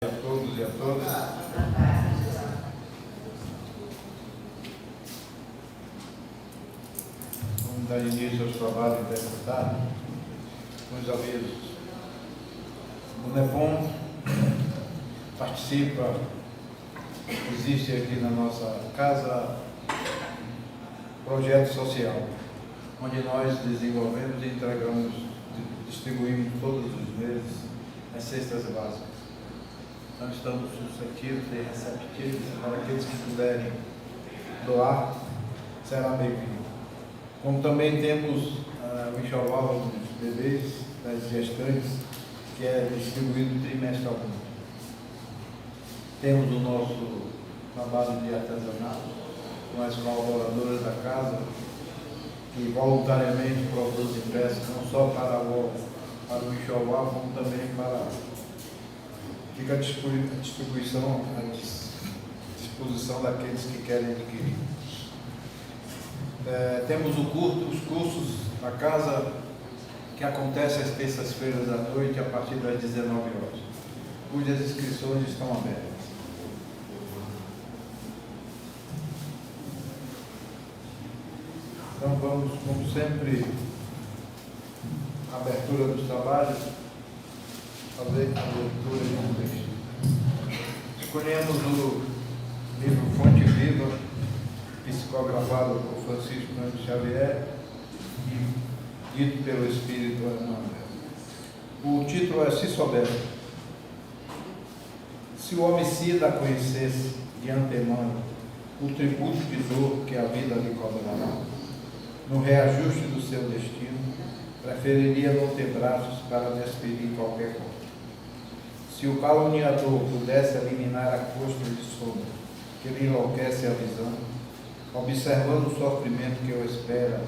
A todos e a todas. Vamos dar início aos trabalhos desta tarde com os avisos. O NEPOM participa, existe aqui na nossa casa projeto social, onde nós desenvolvemos e entregamos, distribuímos todos os meses as cestas básicas. Nós estamos suscetíveis e receptivos para aqueles que puderem doar, será bem-vindo. Como também temos o enxoval dos bebês, das gestantes, que é distribuído trimestralmente. Temos o nosso trabalho de artesanato, com as colaboradoras da casa, que voluntariamente produzem peças, não só para o enxoval, como também para... Fica à disposição daqueles que querem adquirir. Temos os cursos da casa, que acontecem às terças-feiras à noite, a partir das 19 horas, cujas inscrições estão abertas. Então vamos, como sempre, a abertura dos trabalhos, fazer a leitura de um texto. Escolhemos o livro Fonte Viva, psicografado por Francisco Cândido Xavier e dito pelo Espírito Emmanuel. O título é Se Soubesse. Se o homicida conhecesse de antemão o tributo de dor que a vida lhe cobrará, no reajuste do seu destino, preferiria não ter braços para despedir qualquer coisa. Se o caluniador pudesse eliminar a crosta de sombra que lhe enlouquece a visão, observando o sofrimento que o espera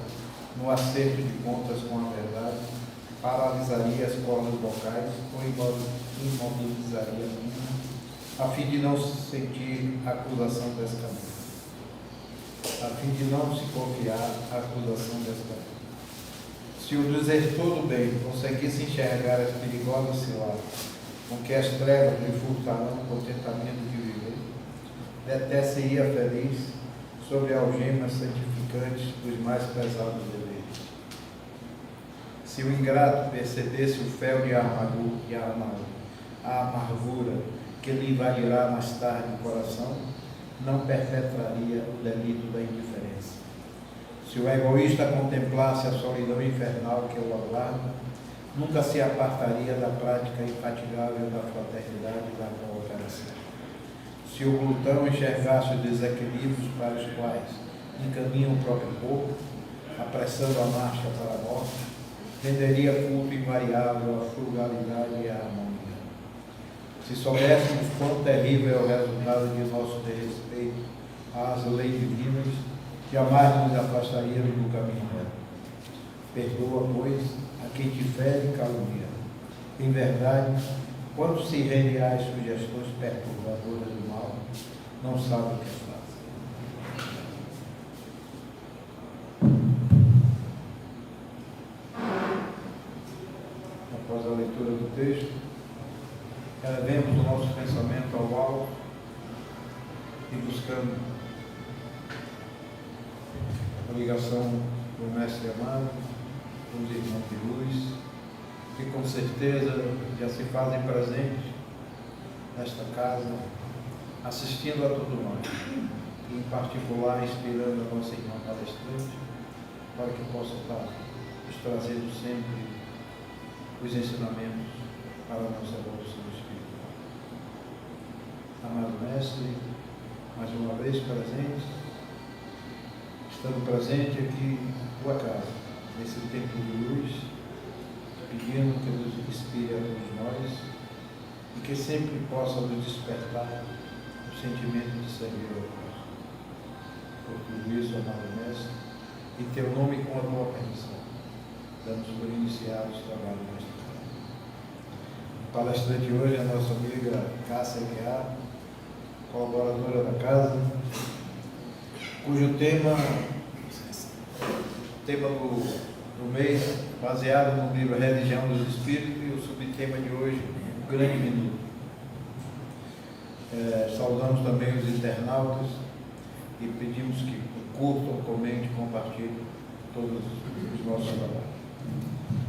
no acerto de contas com a verdade, paralisaria as cordas vocais ou imobilizaria a língua, a fim de não sentir a acusação descabida, a fim de não se confiar à acusação descabida. Se o desertor do bem conseguisse enxergar as perigosas ciladas com que as trevas lhe furtarão o contentamento de viver, detesse-ia feliz sobre algemas santificantes dos mais pesados deveres. Se o ingrato percebesse o fel de a amargura que lhe invadirá mais tarde o coração, não perpetraria o delito da indiferença. Se o egoísta contemplasse a solidão infernal que o aguarda, nunca se apartaria da prática infatigável da fraternidade e da cooperação. Se o glutão enxergasse os desequilíbrios para os quais encaminha o próprio corpo, apressando a marcha para a morte, renderia culto invariável à frugalidade e à harmonia. Se soubéssemos quão terrível é o resultado de nosso desrespeito às leis divinas, jamais nos afastaríamos do caminho reto. Perdoa, pois, a quem te fere e calunia. Em verdade, quando se rende às sugestões perturbadoras do mal, não sabe o que faz. Após a leitura do texto, elevemos o nosso pensamento ao alto e buscando a ligação do Mestre amado, dos irmãos de luz, que com certeza já se fazem presentes nesta casa, assistindo a tudo mais, e em particular inspirando a nossa irmã palestrante, para que possa estar nos trazendo sempre os ensinamentos para a nossa evolução espiritual. Amado Mestre, mais uma vez presente, estando presente aqui na tua casa, nesse tempo de luz, pedindo que nos inspire a todos nós e que sempre possa nos despertar o sentimento de servir ao próximo. Por tudo isso, amado Mestre, em teu nome e com a tua permissão, damos por iniciados os trabalhos nesta casa. A palestrante hoje é a nossa amiga Cássia Guiar, colaboradora da casa, cujo tema do mês, baseado no livro Religião dos Espíritos, e o subtema de hoje, o grande minuto. Saudamos também os internautas e pedimos que curtam, comentem, compartilhem todos os nossos trabalhos.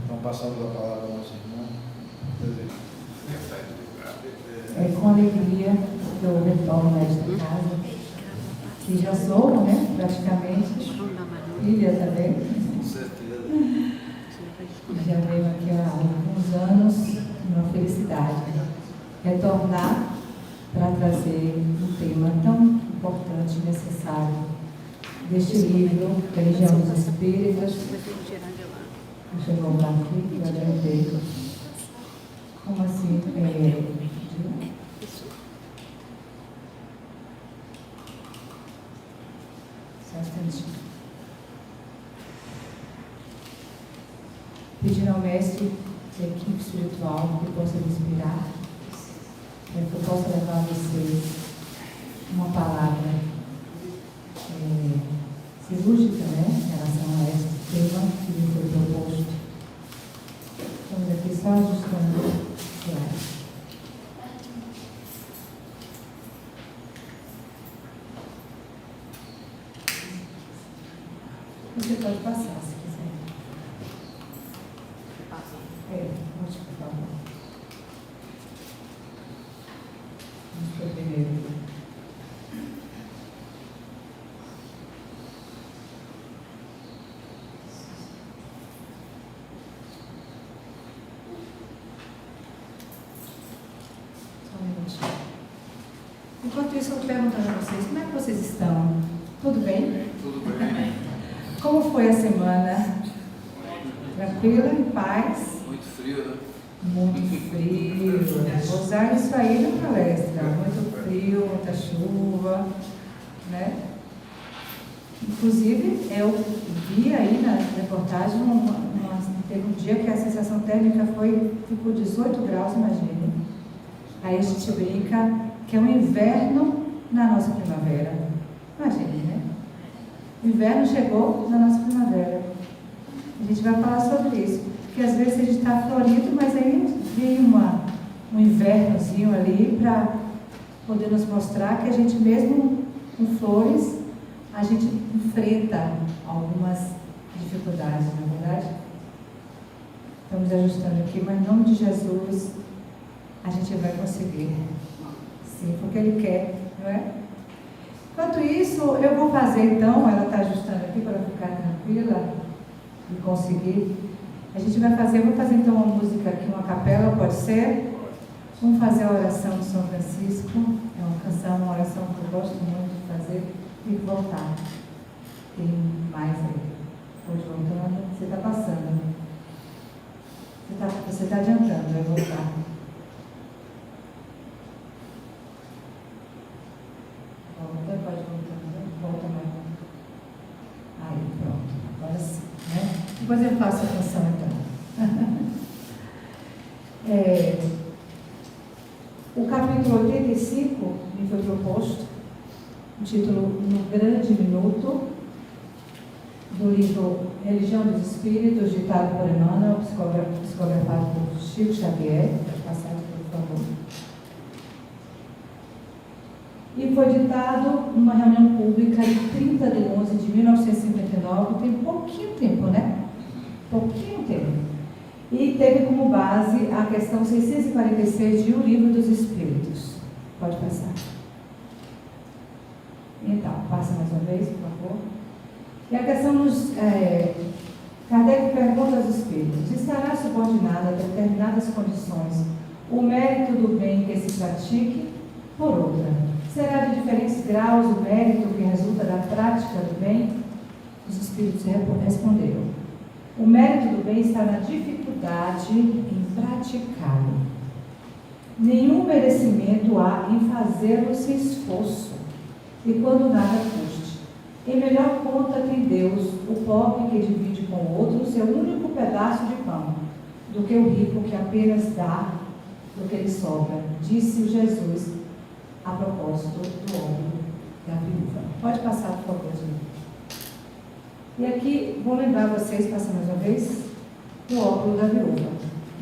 Então, passamos a palavra ao nosso irmão. É com alegria que eu retorno a esta casa, que já sou, né, praticamente, filha também. Com certeza. Já venho aqui há alguns anos, uma felicidade. Retornar para trazer um tema tão importante e necessário deste livro, Religião dos Espíritos. Deixa eu voltar aqui para ver. Como assim? Só um instantinho. Pedindo ao Mestre da equipe espiritual que possa me inspirar, para que eu possa levar a vocês uma palavra cirúrgica, né, em relação a este tema que me foi proposto. Estamos aqui só ajustando o slide. Você pode passar, se quiser. Pode, por favor. Vamos para o primeiro. Só um minutinho. Enquanto isso, eu vou perguntando a vocês, como é que vocês estão? Tudo bem? Tudo bem. Como foi a semana? Tranquila, em paz? Muito frio, né? Muito frio. Vou usar isso aí na palestra. Muito frio, muita chuva, né? Inclusive, eu vi aí na reportagem, teve um dia que a sensação térmica ficou 18 graus, imagine. Aí a gente brinca que é um inverno na nossa primavera. Imagine, né? O inverno chegou na nossa primavera. A gente vai falar sobre isso. Porque às vezes a gente está florido, mas aí vem um invernozinho ali para poder nos mostrar que a gente mesmo com flores, a gente enfrenta algumas dificuldades, não é verdade? Estamos ajustando aqui, mas em nome de Jesus a gente vai conseguir. Sim, porque Ele quer, não é? Enquanto isso, eu vou fazer então, ela está ajustando aqui para ficar tranquila e conseguir. A gente vai fazer, eu vou fazer então uma música aqui, uma capela, pode ser? Vamos fazer a oração de São Francisco. É uma canção, uma oração que eu gosto muito de fazer e voltar. Tem mais aí. Pode voltando. Você está passando. Você está adiantando, vai voltar. Volta, pode voltar. Volta mais. Aí, pronto. Agora sim, né? Depois eu faço a canção então. O capítulo 85 me foi proposto, o título No Grande Minuto, do livro Religião dos Espíritos, ditado por Emmanuel, psicografado por Chico Xavier. Pode passar aqui, por favor. E foi ditado numa reunião pública de 30 de 11 de 1959, tem pouquinho tempo, né? Pouquinho tempo. E teve como base a questão 646 de O Livro dos Espíritos. Pode passar. Então, passa mais uma vez, por favor. E a questão nos... Kardec pergunta aos espíritos: estará subordinado a determinadas condições o mérito do bem que se pratique por outra? Será de diferentes graus o mérito que resulta da prática do bem? Os espíritos responderam: o mérito do bem está na dificuldade em praticá-lo. Nenhum merecimento há em fazê-lo sem esforço, e quando nada custe. Em melhor conta tem Deus o pobre que divide com o outro o seu único pedaço de pão, do que o rico que apenas dá do que lhe sobra, disse o Jesus a propósito do homem da viúva. Pode passar, por favor, gente. E aqui, vou lembrar vocês, passa mais uma vez, do óculo da viúva,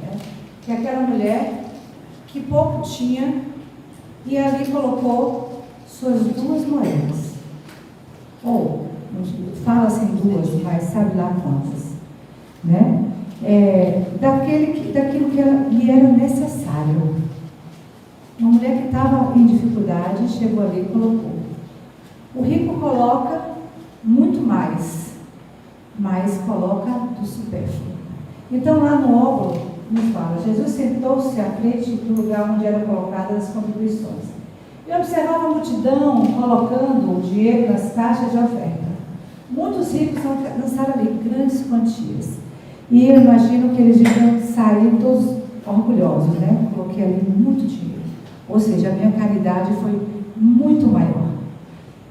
né? Que é aquela mulher que pouco tinha e ali colocou suas 2 moedas. Ou, fala assim 2, mas sabe lá quantas, né? Daquilo que lhe era necessário. Uma mulher que estava em dificuldade, chegou ali e colocou. O rico coloca muito mais, mas coloca do supérfluo. Então lá no óbolo, nos fala, Jesus sentou-se à frente do lugar onde eram colocadas as contribuições. E observava a multidão colocando o dinheiro nas caixas de oferta. Muitos ricos lançaram ali grandes quantias. E eu imagino que eles deviam sair todos orgulhosos, né? Coloquei ali muito dinheiro. Ou seja, a minha caridade foi muito maior.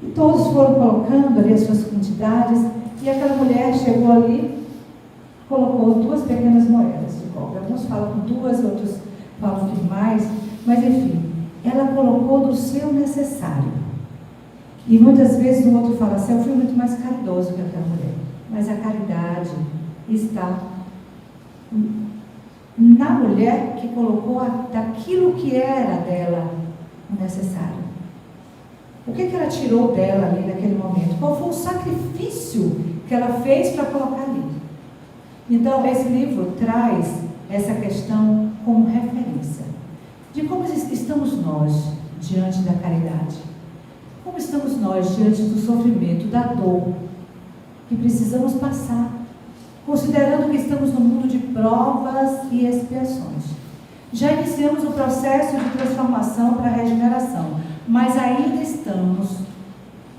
E todos foram colocando ali as suas quantidades. E aquela mulher chegou ali, colocou 2 pequenas moedas de cobre. Alguns falam com 2, outros falam que mais. Mas enfim, ela colocou do seu necessário. E muitas vezes o outro fala assim, eu fui muito mais caridoso que aquela mulher. Mas a caridade está na mulher que colocou daquilo que era dela o necessário. O que ela tirou dela ali naquele momento? Qual foi o sacrifício que ela fez para colocar ali? Então, esse livro traz essa questão como referência de como estamos nós diante da caridade. Como estamos nós diante do sofrimento, da dor que precisamos passar, considerando que estamos no mundo de provas e expiações. Já iniciamos o processo de transformação para a regeneração, mas ainda estamos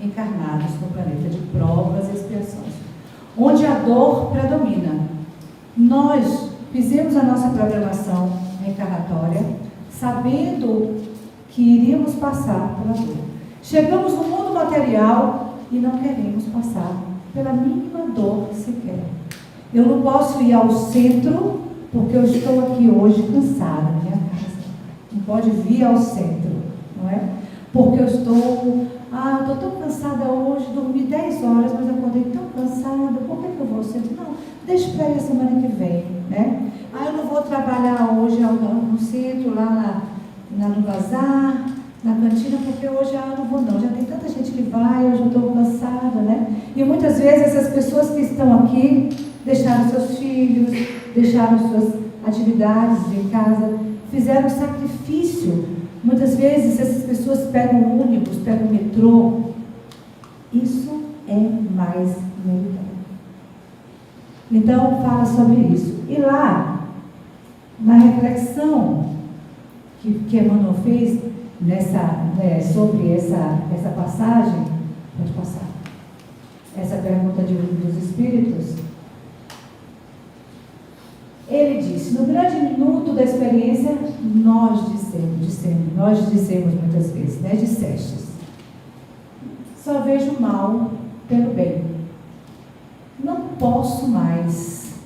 encarnados no planeta de provas e expiações, onde a dor predomina. Nós fizemos a nossa programação reencarnatória, sabendo que iríamos passar pela dor. Chegamos no mundo material e não queremos passar pela mínima dor sequer. Eu não posso ir ao centro porque eu estou aqui hoje cansada na minha casa. Não pode vir ao centro, não é? Porque eu estou tão cansada hoje, dormi 10 horas, mas acordei tão cansada, por que eu vou ao centro? Não, deixa para ir a semana que vem, né? Eu não vou trabalhar hoje no centro, lá no bazar, na cantina, porque hoje eu não vou não, já tem tanta gente que vai, hoje eu estou cansada, né? E muitas vezes essas pessoas que estão aqui deixaram seus filhos, deixaram suas atividades em casa, fizeram sacrifício. Muitas vezes essas pessoas pegam o ônibus, pegam o metrô. Isso é mais meritório. Então, fala sobre isso. E lá, na reflexão que Emmanuel fez sobre essa passagem, pode passar, essa pergunta dos Espíritos, ele disse, no grande minuto da experiência, nós dissemos muitas vezes, né? Dissestes, só vejo mal pelo bem. Não posso mais,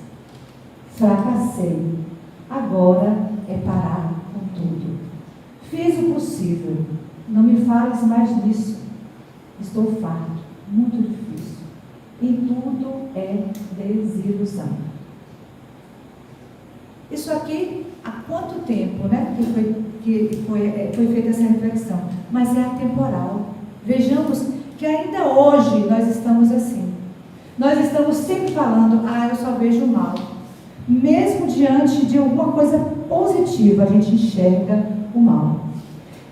fracassei, agora é parar com tudo. Fiz o possível, não me fales mais nisso, estou farto, muito difícil, e tudo é desilusão. Isso aqui, há quanto tempo, né, que foi feita essa reflexão? Mas é atemporal. Vejamos que ainda hoje nós estamos assim. Nós estamos sempre falando, eu só vejo mal. Mesmo diante de alguma coisa positiva, a gente enxerga o mal.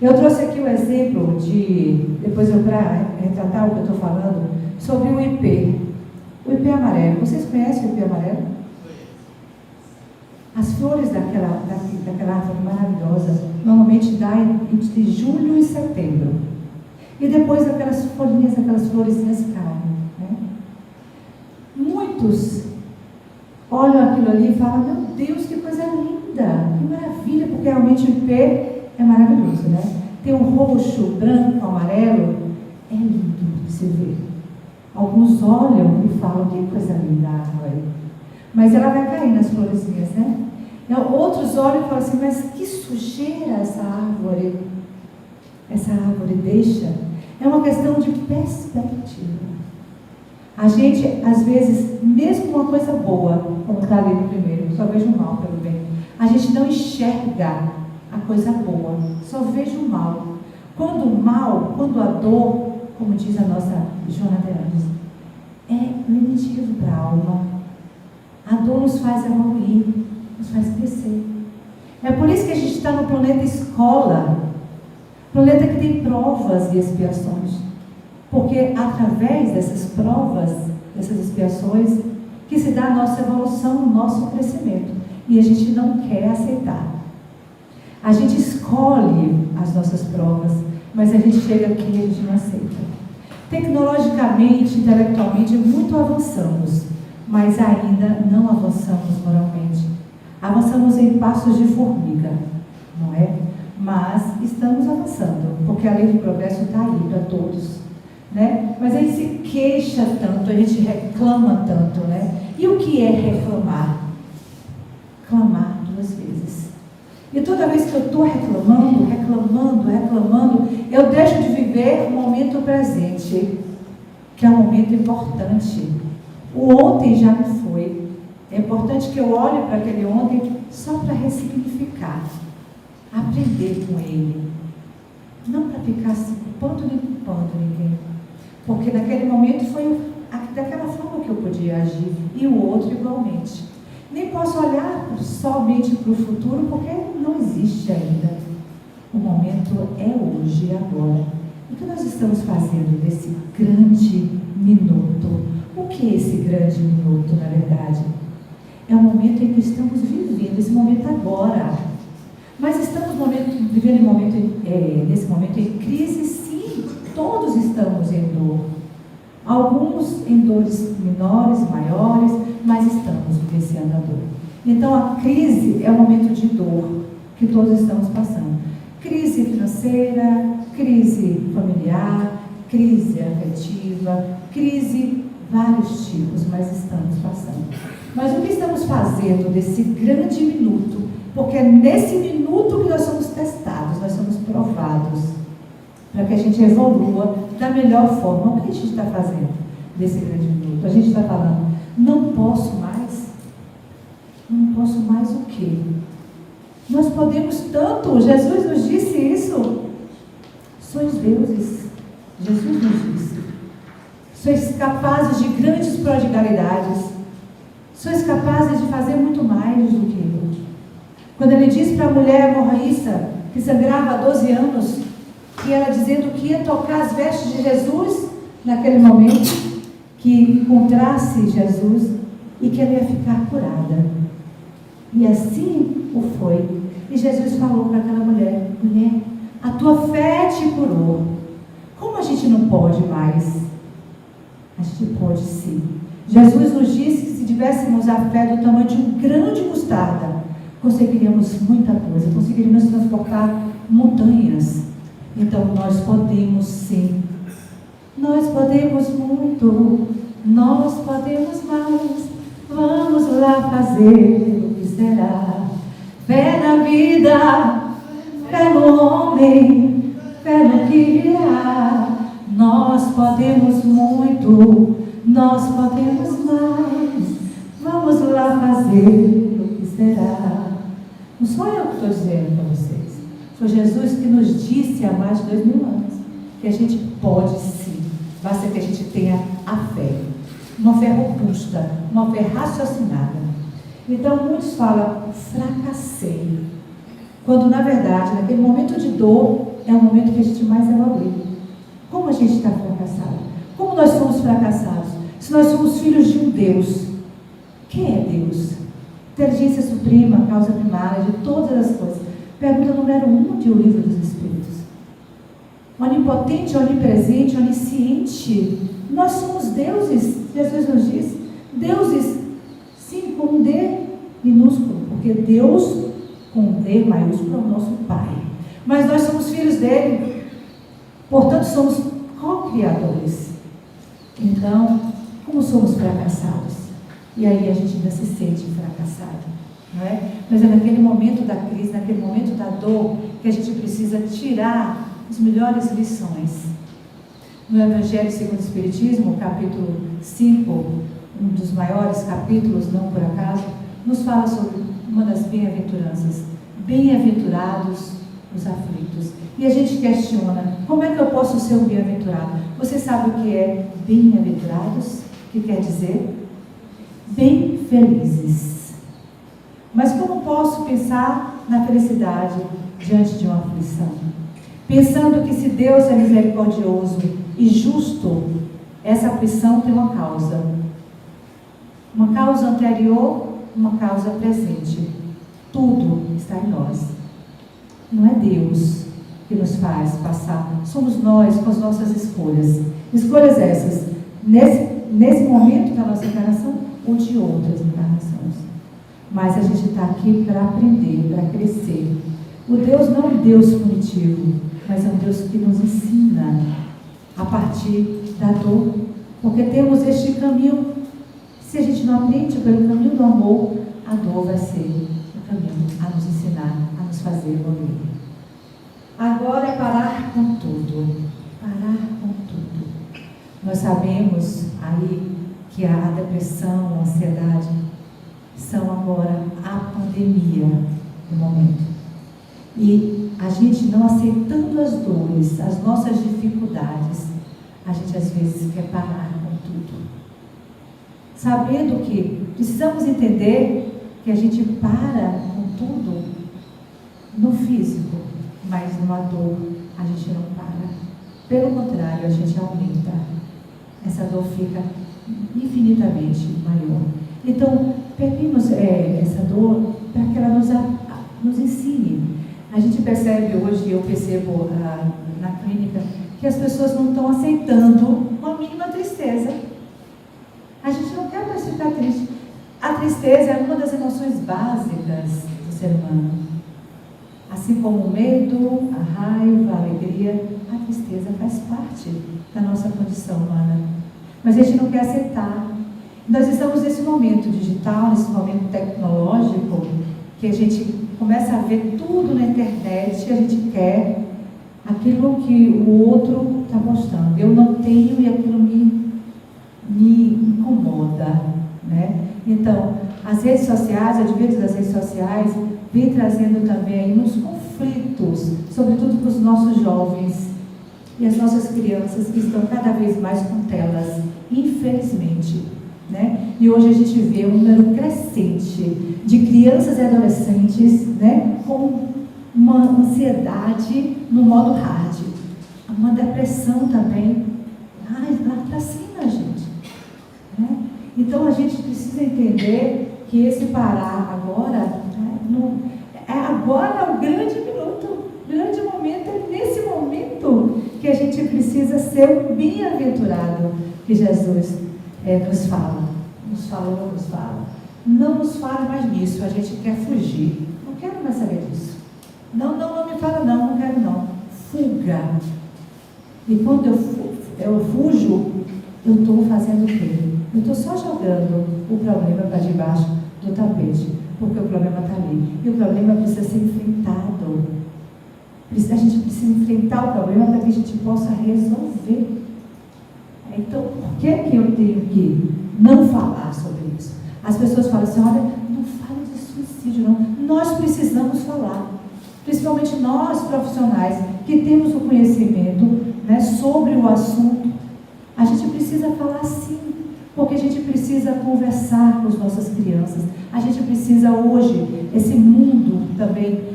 Eu trouxe aqui o exemplo depois para retratar o que eu estou falando, sobre o ipê. O ipê amarelo. Vocês conhecem o ipê amarelo? As flores daquela árvore maravilhosa normalmente dá entre julho e setembro. E depois aquelas folhinhas, aquelas florezinhas caem. Né? Muitos olham aquilo ali e falam, meu Deus, que coisa linda, que maravilha, porque realmente o ipê é maravilhoso, né? Tem um roxo, branco, amarelo, é lindo de se ver. Alguns olham e falam, que coisa linda a árvore. Mas ela vai cair nas florezinhas, né? Outros olham e falam assim, mas que sujeira essa árvore deixa. É uma questão de perspectiva. A gente, às vezes, mesmo uma coisa boa, como está ali no primeiro, só vejo mal pelo bem, a gente não enxerga a coisa boa, só vejo o mal. Quando o mal, quando a dor, como diz a nossa Joana Teranos, é lenitivo para a alma. A dor nos faz evoluir, nos faz crescer. É por isso que a gente está no planeta escola, planeta que tem provas e expiações. Porque através dessas provas, dessas expiações, que se dá a nossa evolução, o nosso crescimento. E a gente não quer aceitar. A gente escolhe as nossas provas, mas a gente chega aqui e a gente não aceita. Tecnologicamente, intelectualmente, muito avançamos, mas ainda não avançamos moralmente. Avançamos em passos de formiga, não é? Mas estamos avançando, porque a lei do progresso está aí para todos, né? Mas a gente se queixa tanto, a gente reclama tanto, né? E o que é reclamar? Clamar 2 vezes. E toda vez que eu estou reclamando, eu deixo de viver o momento presente, que é um momento importante. O ontem já não foi. É importante que eu olhe para aquele ontem só para ressignificar, aprender com ele. Não para ficar se culpando nem culpando ninguém. Porque naquele momento foi daquela forma que eu podia agir, e o outro igualmente. Nem posso olhar somente para o futuro, porque não existe ainda. O momento é hoje, agora. O que nós estamos fazendo nesse grande minuto? O que é esse grande minuto, na verdade? É o momento em que estamos vivendo, esse momento agora. Mas estamos vivendo nesse momento em crise, sim. Todos estamos em dor. Alguns em dores menores, maiores, mas estamos vivenciando a dor. Então a crise é um momento de dor que todos estamos passando. Crise financeira, crise familiar, crise afetiva, crise vários tipos, mas estamos passando. Mas o que estamos fazendo nesse grande minuto? Porque é nesse minuto que nós somos testados, nós somos provados, para que a gente evolua da melhor forma. O que a gente está fazendo nesse grande minuto? A gente está falando, não posso mais? Não posso mais o quê? Nós podemos tanto, Jesus nos disse isso. Sois deuses, Jesus nos disse. Sois capazes de grandes prodigalidades. Sois capazes de fazer muito mais do que eu. Quando ele disse para a mulher hemorroísta, que sangrava há 12 anos, e ela dizendo que ia tocar as vestes de Jesus, naquele momento, que encontrasse Jesus, e que ela ia ficar curada. E assim o foi. E Jesus falou para aquela mulher, mulher, a tua fé te curou. Como a gente não pode mais? A gente pode sim. Jesus nos disse que se tivéssemos a fé do tamanho de um grão de mostarda, conseguiríamos muita coisa, conseguiríamos transportar montanhas. Então nós podemos sim. Nós podemos muito, nós podemos mais. Vamos lá fazer o que será. Fé na vida, fé no homem, fé no que virá. Nós podemos muito, nós podemos mais. Vamos lá fazer o que será. Não sou eu que estou dizendo para vocês. Foi Jesus que nos disse há mais de 2000 anos que a gente pode sim. Basta que a gente tenha a fé. Uma fé robusta, uma fé raciocinada. Então muitos falam, fracassei. Quando na verdade, naquele momento de dor, é o momento que a gente mais evolui. Como a gente está fracassado? Como nós somos fracassados? Se nós somos filhos de um Deus. Quem é Deus? Inteligência suprema, causa primária de todas as coisas. Pergunta número 1 de O Livro dos Espíritos. Onipotente, onipresente, onisciente. Nós somos deuses, Jesus nos diz. Deuses, sim, com um D minúsculo, porque Deus, com um D maiúsculo, é o nosso Pai. Mas nós somos filhos dele, portanto somos co-criadores. Então, como somos fracassados? E aí a gente ainda se sente fracassado, não é? Mas é naquele momento da crise, naquele momento da dor, que a gente precisa tirar as melhores lições. No Evangelho segundo o Espiritismo, capítulo 5, um dos maiores capítulos, não por acaso, nos fala sobre uma das bem-aventuranças. Bem-aventurados os aflitos. E a gente questiona, como é que eu posso ser um bem-aventurado? Você sabe o que é bem-aventurados? O que quer dizer? Bem felizes. Mas como posso pensar na felicidade diante de uma aflição? Pensando que se Deus é misericordioso e justo, essa aflição tem uma causa. Uma causa anterior, uma causa presente. Tudo está em nós. Não é Deus que nos faz passar. Somos nós com as nossas escolhas. Escolhas essas, nesse momento da nossa encarnação ou de outras encarnações. Mas a gente está aqui para aprender, para crescer. O Deus não é um Deus punitivo, mas é um Deus que nos ensina a partir da dor. Porque temos este caminho. Se a gente não aprende pelo caminho do amor, a dor vai ser o caminho a nos ensinar, a nos fazer evoluir. Agora é parar com tudo. Parar com tudo. Nós sabemos aí que a depressão, a ansiedade são agora a pandemia no momento. E a gente não aceitando as dores, as nossas dificuldades, a gente às vezes quer parar com tudo. Sabendo que precisamos entender que a gente para com tudo no físico, mas numa dor a gente não para. Pelo contrário, a gente aumenta. Essa dor fica infinitamente maior. Então, pedimos essa dor para que ela nos ensine. A gente percebe hoje, eu percebo na clínica, que as pessoas não estão aceitando uma mínima tristeza. A gente não quer mais ficar triste. A tristeza é uma das emoções básicas do ser humano. Assim como o medo, a raiva, a alegria, a tristeza faz parte da nossa condição humana. Mas a gente não quer aceitar. Nós estamos nesse momento digital, nesse momento tecnológico, que a gente começa a ver tudo na internet e a gente quer aquilo que o outro está postando. Eu não tenho e aquilo me incomoda, né? Então, as redes sociais, o advento das redes sociais, vem trazendo também uns conflitos, sobretudo para os nossos jovens e as nossas crianças que estão cada vez mais com telas, infelizmente, né? E hoje a gente vê um número crescente de crianças e adolescentes, né, com uma ansiedade no modo hard, uma depressão também, lá para cima, gente, né? Então a gente precisa entender que esse parar agora, né, agora é o grande minuto, o grande momento, é nesse momento que a gente precisa ser um bem-aventurado que Jesus nos fala. Não nos fala mais nisso, a gente quer fugir. Não quero mais saber disso. Não me fala não quero não. Fuga. E quando eu fujo, eu estou fazendo o quê? Eu estou só jogando o problema para debaixo do tapete, porque o problema está ali. E o problema precisa ser enfrentado. A gente precisa enfrentar o problema para que a gente possa resolver. Então, por que eu tenho que não falar sobre isso? As pessoas falam assim, olha, não fale de suicídio não. Nós precisamos falar. Principalmente nós, profissionais, que temos o conhecimento, né, sobre o assunto. A gente precisa falar sim, porque a gente precisa conversar com as nossas crianças. A gente precisa hoje, esse mundo também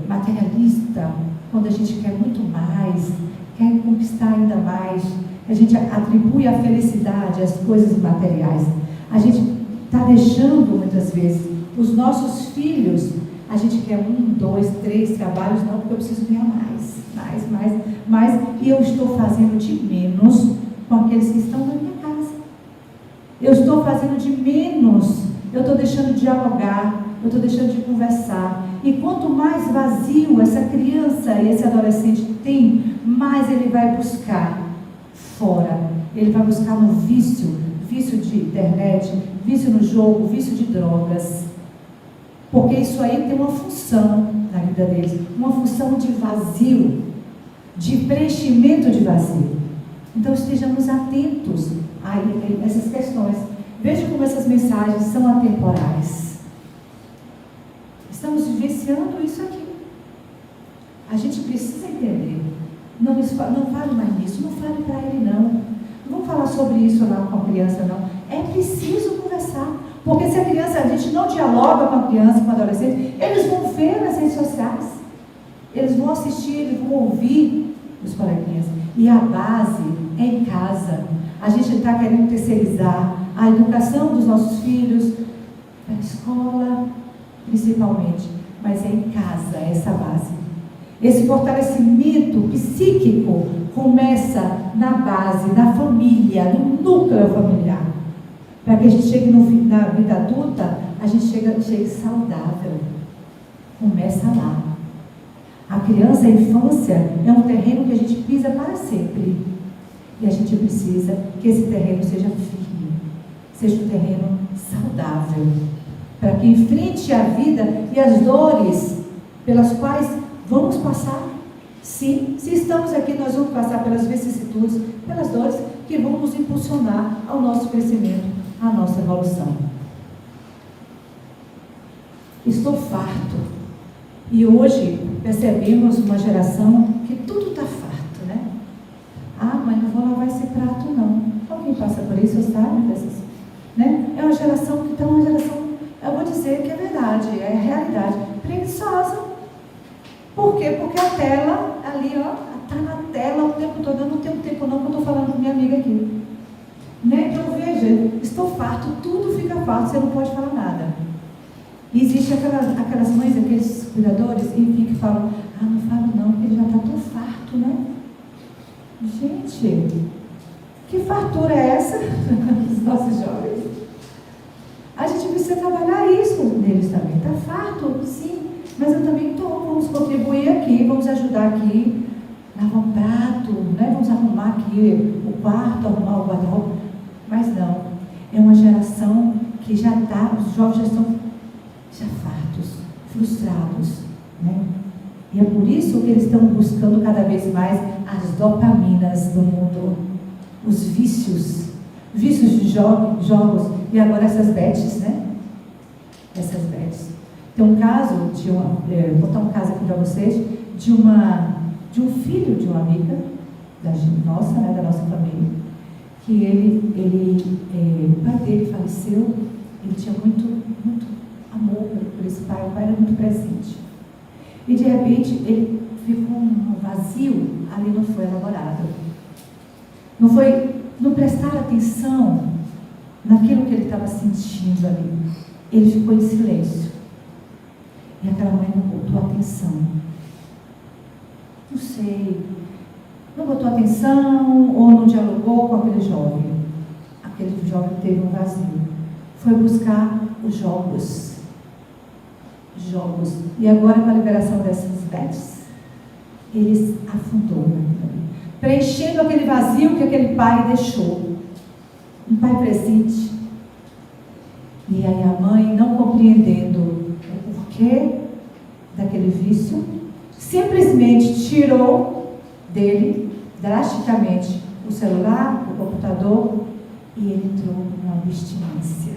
materialista, quando a gente quer muito mais, quer conquistar ainda mais, a gente atribui a felicidade às coisas materiais. A gente está deixando, muitas vezes, os nossos filhos, a gente quer 1, 2, 3 trabalhos, não, porque eu preciso ganhar mais, e eu estou fazendo de menos com aqueles que estão na minha casa. Eu estou fazendo de menos, eu estou deixando de dialogar, eu estou deixando de conversar. E quanto mais vazio essa criança e esse adolescente tem, mais ele vai buscar fora. Ele vai buscar no vício de internet, vício no jogo, vício de drogas. Porque isso aí tem uma função na vida deles, uma função de vazio, de preenchimento de vazio. Então estejamos atentos a essas questões. Veja como essas mensagens são atemporais. Estamos vivenciando isso aqui. A gente precisa entender. Não fale mais nisso, não fale para ele não. Não vamos falar sobre isso lá com a criança não. É preciso conversar. Porque se a gente não dialoga com a criança, com o adolescente, eles vão ver nas redes sociais. Eles vão assistir, eles vão ouvir os coleguinhas. E a base é em casa. A gente está querendo terceirizar a educação dos nossos filhos, na escola, principalmente. Mas é em casa essa base. Esse fortalecimento psíquico começa na base, na família, no núcleo familiar. Para que a gente chegue na vida adulta, a gente chegue saudável. Começa lá. A criança, a infância, é um terreno que a gente pisa para sempre. E a gente precisa que esse terreno seja firme, seja um terreno saudável, para que enfrente a vida e as dores pelas quais vamos passar. Sim, se estamos aqui, nós vamos passar pelas vicissitudes, pelas dores que vão nos impulsionar ao nosso crescimento, à nossa evolução. Estou farto. E hoje percebemos uma geração que tudo está farto, né? Ah, mas não vou lavar esse prato não. Alguém passa por isso, sabe? Né? É uma geração que está uma geração, eu vou dizer que é verdade, é realidade, preguiçosa. Por quê? Porque a tela ali, ó, está na tela o tempo todo. Eu não tenho tempo não, que eu estou falando com minha amiga aqui. Né? Então veja, estou farto, tudo fica farto, você não pode falar nada. E existem aquelas mães, aqueles cuidadores, enfim, que falam, ah, não falo não, porque ele já está tão farto, né? Gente, que fartura é essa dos nossos jovens? A gente precisa trabalhar isso neles também. Está farto? Sim, mas eu também estou. Vamos contribuir aqui, vamos ajudar aqui, lavar um prato, né? Vamos arrumar aqui o quarto, arrumar o guarda-roupa. Mas não, é uma geração que já está, os jovens já estão fartos, frustrados, né? E é por isso que eles estão buscando cada vez mais as dopaminas do mundo, os vícios de jogos, e agora essas bets, né? Essas bets. Tem um caso vou contar um caso aqui para vocês, de um filho de uma amiga nossa, né, da nossa família, que o pai dele faleceu, ele tinha muito amor por esse pai, o pai era muito presente. E de repente ele ficou um vazio, ali não foi elaborado. Não prestar atenção naquilo que ele estava sentindo ali. Ele ficou em silêncio. E aquela mãe não botou atenção. Não sei. Não botou atenção ou não dialogou com aquele jovem. Aquele jovem teve um vazio. Foi buscar os jogos. E agora, com a liberação dessas bets, ele afundou, preenchendo aquele vazio que aquele pai deixou. Um pai presente. E aí a mãe, não compreendendo o porquê daquele vício, simplesmente tirou dele, drasticamente, o celular, o computador, e ele entrou numa abstinência.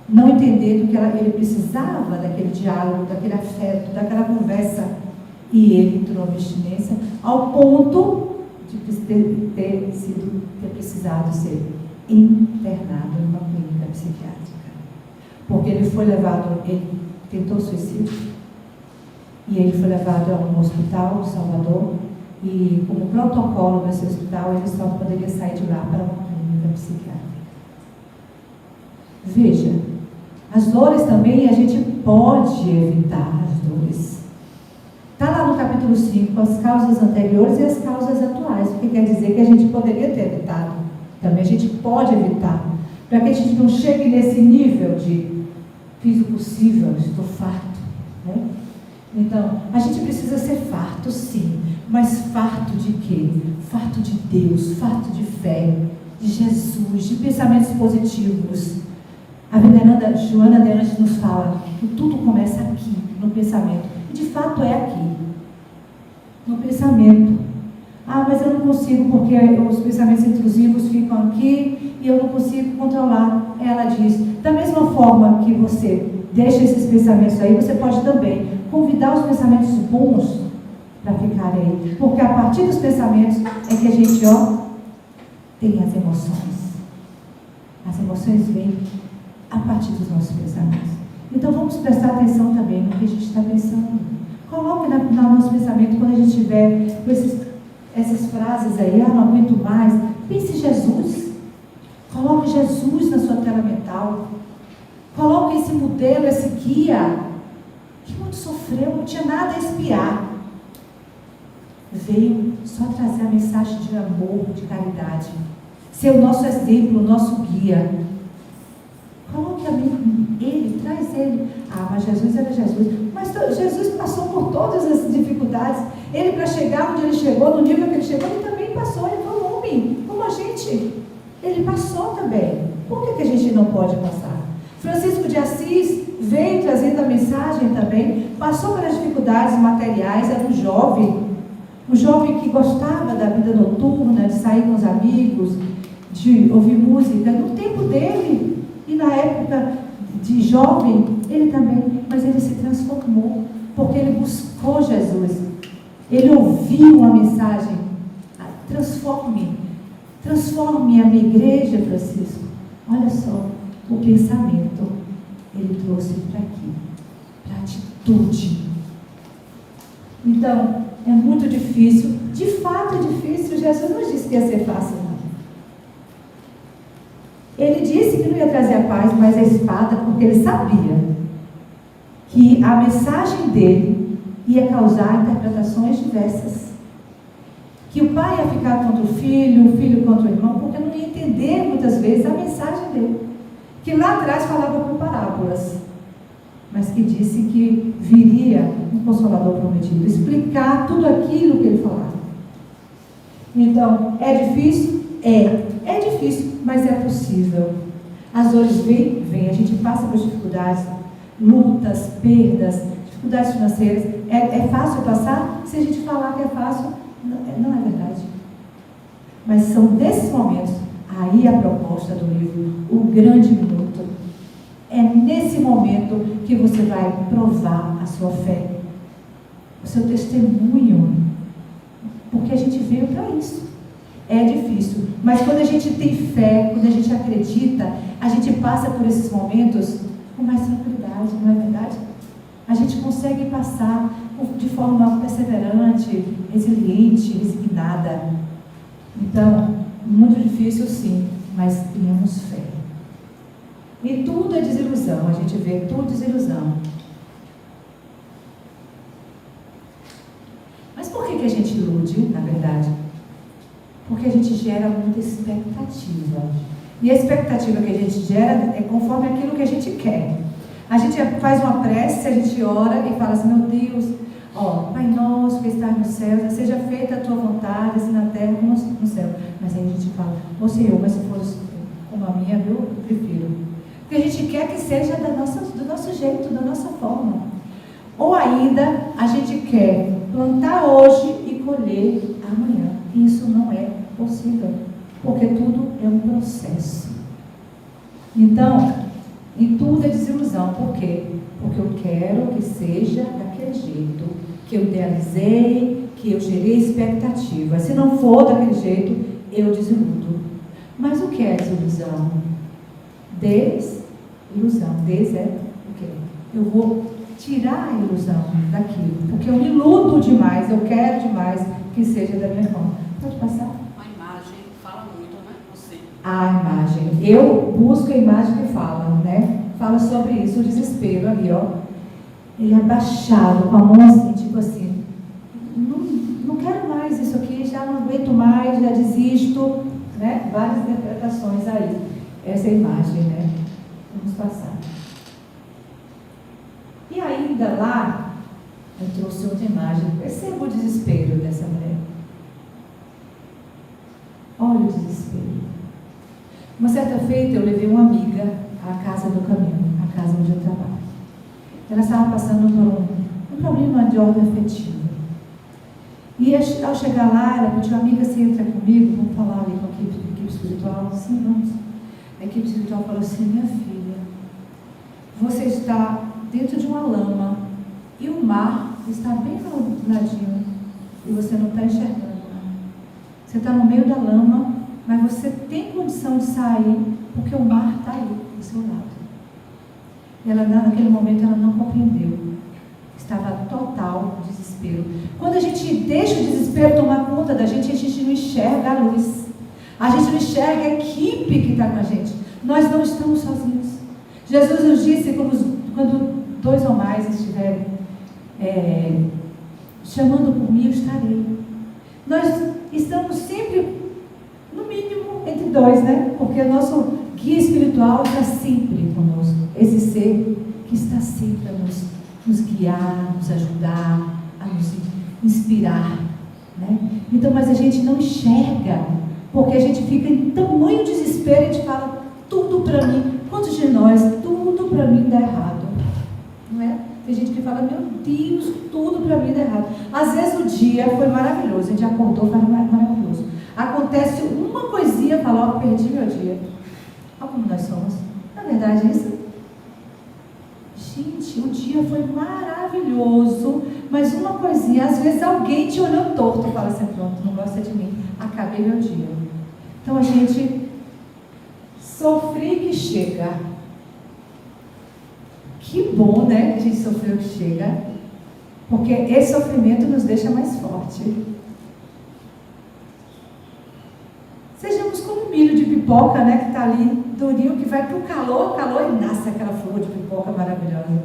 Não entendendo que ele precisava daquele diálogo, daquele afeto, daquela conversa. E ele entrou na abstinência ao ponto de ter precisado ser internado numa clínica psiquiátrica. Porque ele tentou suicídio. E ele foi levado a um hospital, Salvador. E como protocolo nesse hospital, ele só poderia sair de lá para uma clínica psiquiátrica. Veja, as dores também a gente pode evitar as dores. Está lá no capítulo 5, as causas anteriores e as causas atuais, o que quer dizer que a gente poderia ter evitado. Também a gente pode evitar, para que a gente não chegue nesse nível de fiz o possível, estou farto, né? Então, a gente precisa ser farto, sim, mas farto de quê? Farto de Deus, farto de fé, de Jesus, de pensamentos positivos. A veneranda Joana de Anjos nos fala que tudo começa aqui, no pensamento. E de fato é aqui, no pensamento. Ah, mas eu não consigo porque os pensamentos intrusivos ficam aqui e eu não consigo controlar. Ela diz, da mesma forma que você deixa esses pensamentos aí, você pode também convidar os pensamentos bons para ficar aí. Porque a partir dos pensamentos é que a gente, tem as emoções. As emoções vêm a partir dos nossos pensamentos. Então vamos prestar atenção também no que a gente está pensando. Coloque no nosso pensamento, quando a gente tiver com essas frases aí, não aguento mais, pense em Jesus. Coloque Jesus na sua tela mental. Coloque esse modelo, esse guia, que muito sofreu, não tinha nada a espiar. Veio só trazer a mensagem de amor, de caridade. Ser o nosso exemplo, o nosso guia. Coloque ele, traz ele. Mas Jesus era Jesus. Mas Jesus passou por todas as dificuldades. Ele, para chegar onde ele chegou, no nível que ele chegou, ele também passou. Ele foi um homem, como a gente. Ele passou também. Por que a gente não pode passar? Francisco de Assis veio trazendo a mensagem também. Passou pelas dificuldades materiais, era um jovem que gostava da vida noturna, de sair com os amigos, de ouvir música. No tempo dele, e na época de jovem, ele também, mas ele se transformou, porque ele buscou Jesus. Ele ouviu a mensagem. Transforme a minha igreja, Francisco. Olha só, o pensamento, ele trouxe para aqui, para a atitude. Então, é muito difícil, de fato é difícil. Jesus não disse que ia ser fácil, não. Ele disse que não ia trazer a paz, mas a espada, porque ele sabia que a mensagem dele ia causar interpretações diversas. Que o pai ia ficar contra o filho contra o irmão, porque não ia entender muitas vezes a mensagem dele. Que lá atrás falava por parábolas, mas que disse que viria um Consolador prometido, explicar tudo aquilo que ele falava. Então, é difícil? É difícil, mas é possível. As dores vêm, a gente passa por dificuldades, lutas, perdas, dificuldades financeiras. É fácil passar? Se a gente falar que é fácil, não é verdade. Mas são desses momentos, aí a proposta do livro, o grande minuto. É nesse momento que você vai provar a sua fé, o seu testemunho, porque a gente veio para isso. É difícil, mas quando a gente tem fé, quando a gente acredita, a gente passa por esses momentos com mais tranquilidade, não é verdade? A gente consegue passar de forma perseverante, resiliente, resignada. Então, muito difícil sim, mas tenhamos fé. E tudo é desilusão, a gente vê tudo desilusão. Mas por que a gente ilude, na verdade? Porque a gente gera muita expectativa. E a expectativa que a gente gera é conforme aquilo que a gente quer. A gente faz uma prece, a gente ora e fala assim, meu Deus, Pai nosso que estás no céu, seja feita a tua vontade, assim na terra como no céu. Mas aí a gente fala, Senhor, mas se for como a minha, eu prefiro. Porque a gente quer que seja do nosso jeito, da nossa forma. Ou ainda, a gente quer plantar hoje e colher amanhã. Isso não é possível, porque tudo é um processo. Então, e tudo é desilusão. Por quê? Porque eu quero que seja daquele jeito, que eu idealizei, que eu gerei expectativa. Se não for daquele jeito, eu desiludo. Mas o que é desilusão? Desilusão. Des é o quê? Eu vou tirar a ilusão daquilo, porque eu me iludo demais, eu quero demais que seja da minha irmã. Pode passar? A imagem fala muito, né? Você. A imagem. Eu busco a imagem que fala, né? Fala sobre isso, o desespero ali, Ele abaixado, com a mão assim, tipo assim, não quero mais isso aqui, já não aguento mais, já desisto, né? Várias interpretações aí. Essa é a imagem, né? Vamos passar. E ainda lá, eu trouxe outra imagem. Perceba o desespero dessa mulher. Olha o desespero. Uma certa feita, eu levei uma amiga à casa do caminho, à casa onde eu trabalho. Ela estava passando por um problema de ordem afetiva. E ao chegar lá, ela pediu, amiga, você entra comigo? Vamos falar ali com a equipe espiritual? Sim, vamos. A equipe espiritual falou assim, minha filha, você está dentro de uma lama e o mar está bem ao ladinho e você não está enxergando nada. Você está no meio da lama, mas você tem condição de sair, porque o mar está aí, do seu lado. E ela, naquele momento, ela não compreendeu. Estava total desespero. Quando a gente deixa o desespero tomar conta da gente, a gente não enxerga a luz. A gente não enxerga a equipe que está com a gente. Nós não estamos sozinhos. Jesus nos disse, quando 2 ou mais estiverem chamando por mim, eu estarei. Nós estamos sempre, no mínimo, entre 2, né? Porque o nosso guia espiritual está sempre conosco. Esse ser que está sempre a nos guiar, nos ajudar, a nos inspirar, né? Então, mas a gente não enxerga, porque a gente fica em tamanho desespero e a gente fala, tudo para mim. Quantos de nós, tudo para mim dá errado? Não é? Tem gente que fala, meu Deus, tudo para mim dá errado. Às vezes o dia foi maravilhoso, a gente acordou, foi maravilhoso. Acontece uma coisinha, fala, ó, perdi meu dia. Olha como nós somos. Na verdade, isso. Gente, o dia foi maravilhoso, mas uma coisinha, às vezes alguém te olhou torto e fala assim, pronto, não gosta de mim, acabei meu dia. Então a gente sofre que chega. Que bom, né, que a gente sofreu que chega, porque esse sofrimento nos deixa mais forte. Sejamos como um milho de pipoca, né, que está ali, durinho, que vai para o calor e nasce aquela flor de pipoca maravilhosa.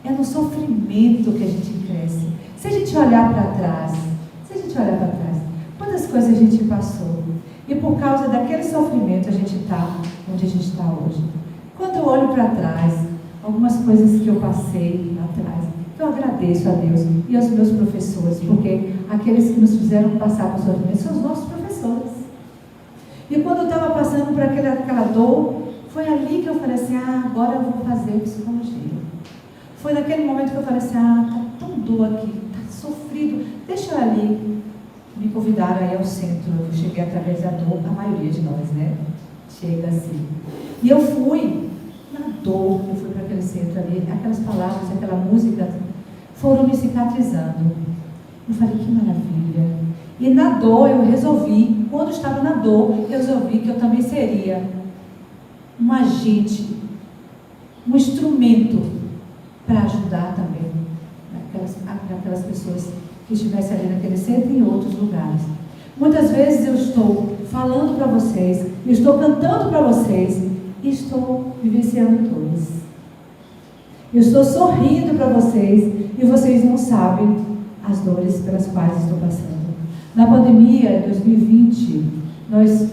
É no sofrimento que a gente cresce. Se a gente olhar para trás, quantas coisas a gente passou, e por causa daquele sofrimento a gente está onde a gente está hoje. Quando eu olho para trás, algumas coisas que eu passei lá atrás, eu agradeço a Deus e aos meus professores, porque aqueles que nos fizeram passar por sofrimento são os nossos professores. E quando eu estava passando por aquela dor, foi ali que eu falei assim, agora eu vou fazer psicologia. Foi naquele momento que eu falei assim, está tão dor aqui, está sofrido, deixa eu ali. Me convidaram aí ao centro, eu cheguei através da dor, a maioria de nós, né? Chega assim. E eu fui na dor, eu fui para aquele centro ali, aquelas palavras, aquela música, foram me cicatrizando. Eu falei, que maravilha. E na dor eu resolvi, quando eu estava na dor, eu resolvi que eu também seria um agente, um instrumento para ajudar também aquelas pessoas que estivessem ali naquele centro e em outros lugares. Muitas vezes eu estou falando para vocês, eu estou cantando para vocês e estou vivenciando dores. Eu estou sorrindo para vocês e vocês não sabem as dores pelas quais estou passando. Na pandemia de 2020, nós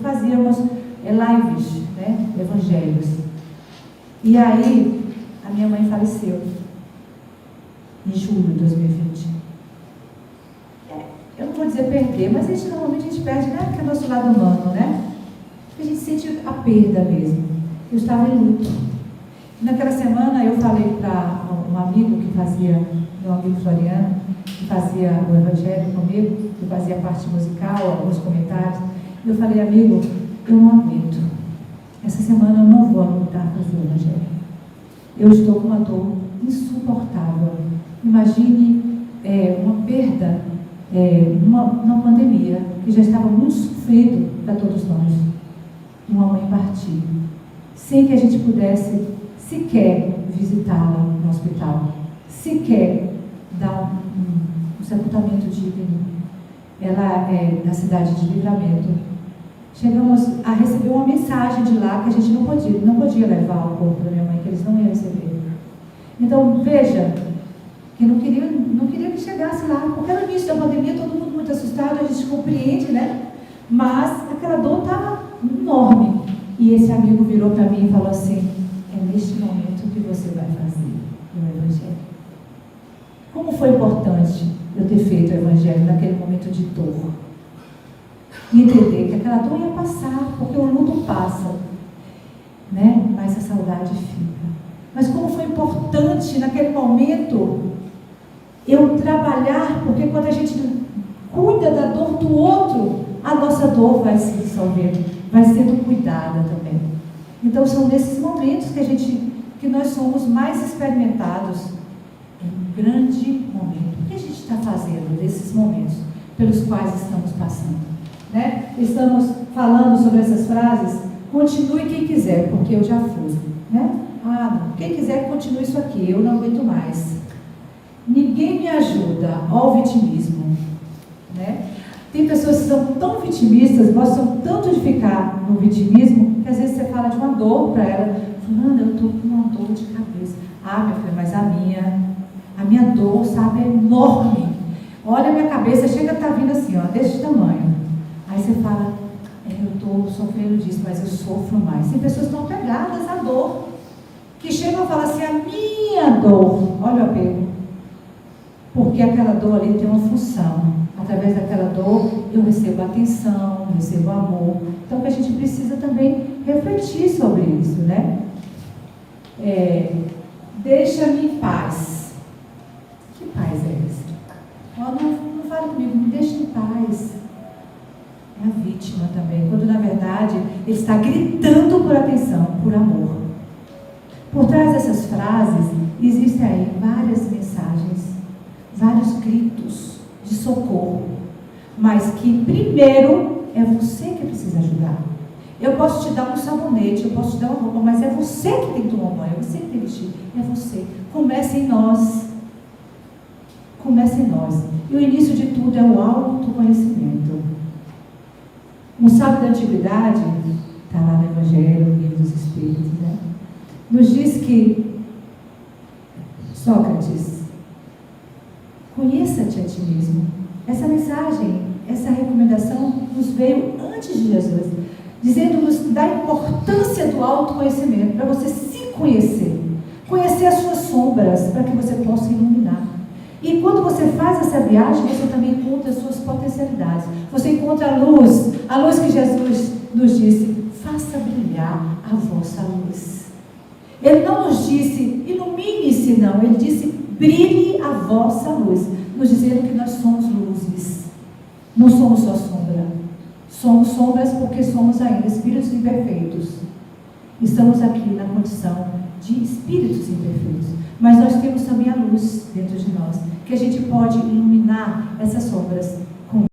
fazíamos lives, né, evangelhos. E aí, a minha mãe faleceu em julho de 2020. Eu não vou dizer perder, mas normalmente a gente perde, né? Porque é o nosso lado humano, né? A gente sente a perda mesmo. Eu estava em luto. Naquela semana eu falei para um amigo que fazia, meu amigo Floriano, que fazia o evangelho comigo, que fazia a parte musical, alguns comentários. Eu falei, amigo, eu não aguento. Essa semana eu não vou aguentar fazer o evangelho. Eu estou com uma dor insuportável. Imagine uma perda, uma pandemia, que já estava muito sofrido para todos nós. Uma mãe partir, sem que a gente pudesse sequer visitá-la no hospital, sequer dar um sepultamento digno. Ela é da cidade de Livramento. Chegamos a receber uma mensagem de lá que a gente não podia levar o corpo da minha mãe, que eles não iam receber. Então, veja, que não queria que chegasse lá, porque no início da pandemia, todo mundo muito assustado, a gente compreende, né? Mas aquela dor estava enorme. E esse amigo virou para mim e falou assim, é neste momento que você vai fazer o evangelho. Como foi importante eu ter feito o evangelho naquele momento de dor. E entender que aquela dor ia passar, porque o luto passa, né? Mas a saudade fica. Mas como foi importante naquele momento eu trabalhar, porque quando a gente cuida da dor do outro, a nossa dor vai se dissolvendo, vai sendo cuidada também. Então são nesses momentos que nós somos mais experimentados em grande momento. O que a gente está fazendo nesses momentos pelos quais estamos passando? Né? Estamos falando sobre essas frases. Continue quem quiser, porque eu já fui. Né? Quem quiser continue isso aqui, eu não aguento mais. Ninguém me ajuda ao vitimismo. Né? Tem pessoas que são tão vitimistas, gostam tanto de ficar no vitimismo, que às vezes você fala de uma dor para ela. Fulana, eu estou com uma dor de cabeça. Minha filha, mas a minha dor, sabe, é enorme. Olha a minha cabeça, chega a estar vindo assim, ó, desse tamanho. Aí você fala, eu estou sofrendo disso, mas eu sofro mais. Tem pessoas que estão pegadas à dor, que chegam a falar assim, a minha dor, olha o apego. Porque aquela dor ali tem uma função. Através daquela dor, eu recebo atenção, recebo amor. Então, a gente precisa também refletir sobre isso, né? Deixa-me em paz. Que paz é essa? Não fale comigo, me deixa em paz. É a vítima também, quando na verdade ele está gritando por atenção, por amor. Por trás dessas frases, existem aí várias mensagens, vários gritos de socorro, mas que primeiro é você que precisa ajudar. Eu posso te dar um sabonete, eu posso te dar uma roupa, mas é você que tem que tomar banho, é você que tem que vestir, é você. Comece em nós. Comece em nós. E o início de tudo é o autoconhecimento. Um sábio da antiguidade, está lá no Evangelho, no Livro dos Espíritos, né? Nos diz que Sócrates, conheça-te a ti mesmo. Essa mensagem, essa recomendação nos veio antes de Jesus, dizendo-nos da importância do autoconhecimento, para você se conhecer, conhecer as suas sombras, para que você possa iluminar. E quando você faz essa viagem, você também encontra as suas potencialidades. Você encontra a luz que Jesus nos disse, faça brilhar a vossa luz. Ele não nos disse, ilumine-se, não. Ele disse, brilhe a vossa luz, nos dizendo que nós somos luzes. Não somos só sombra. Somos sombras porque somos ainda espíritos imperfeitos. Estamos aqui na condição de espíritos imperfeitos. Mas nós temos também a luz dentro de nós, que a gente pode iluminar essas sombras com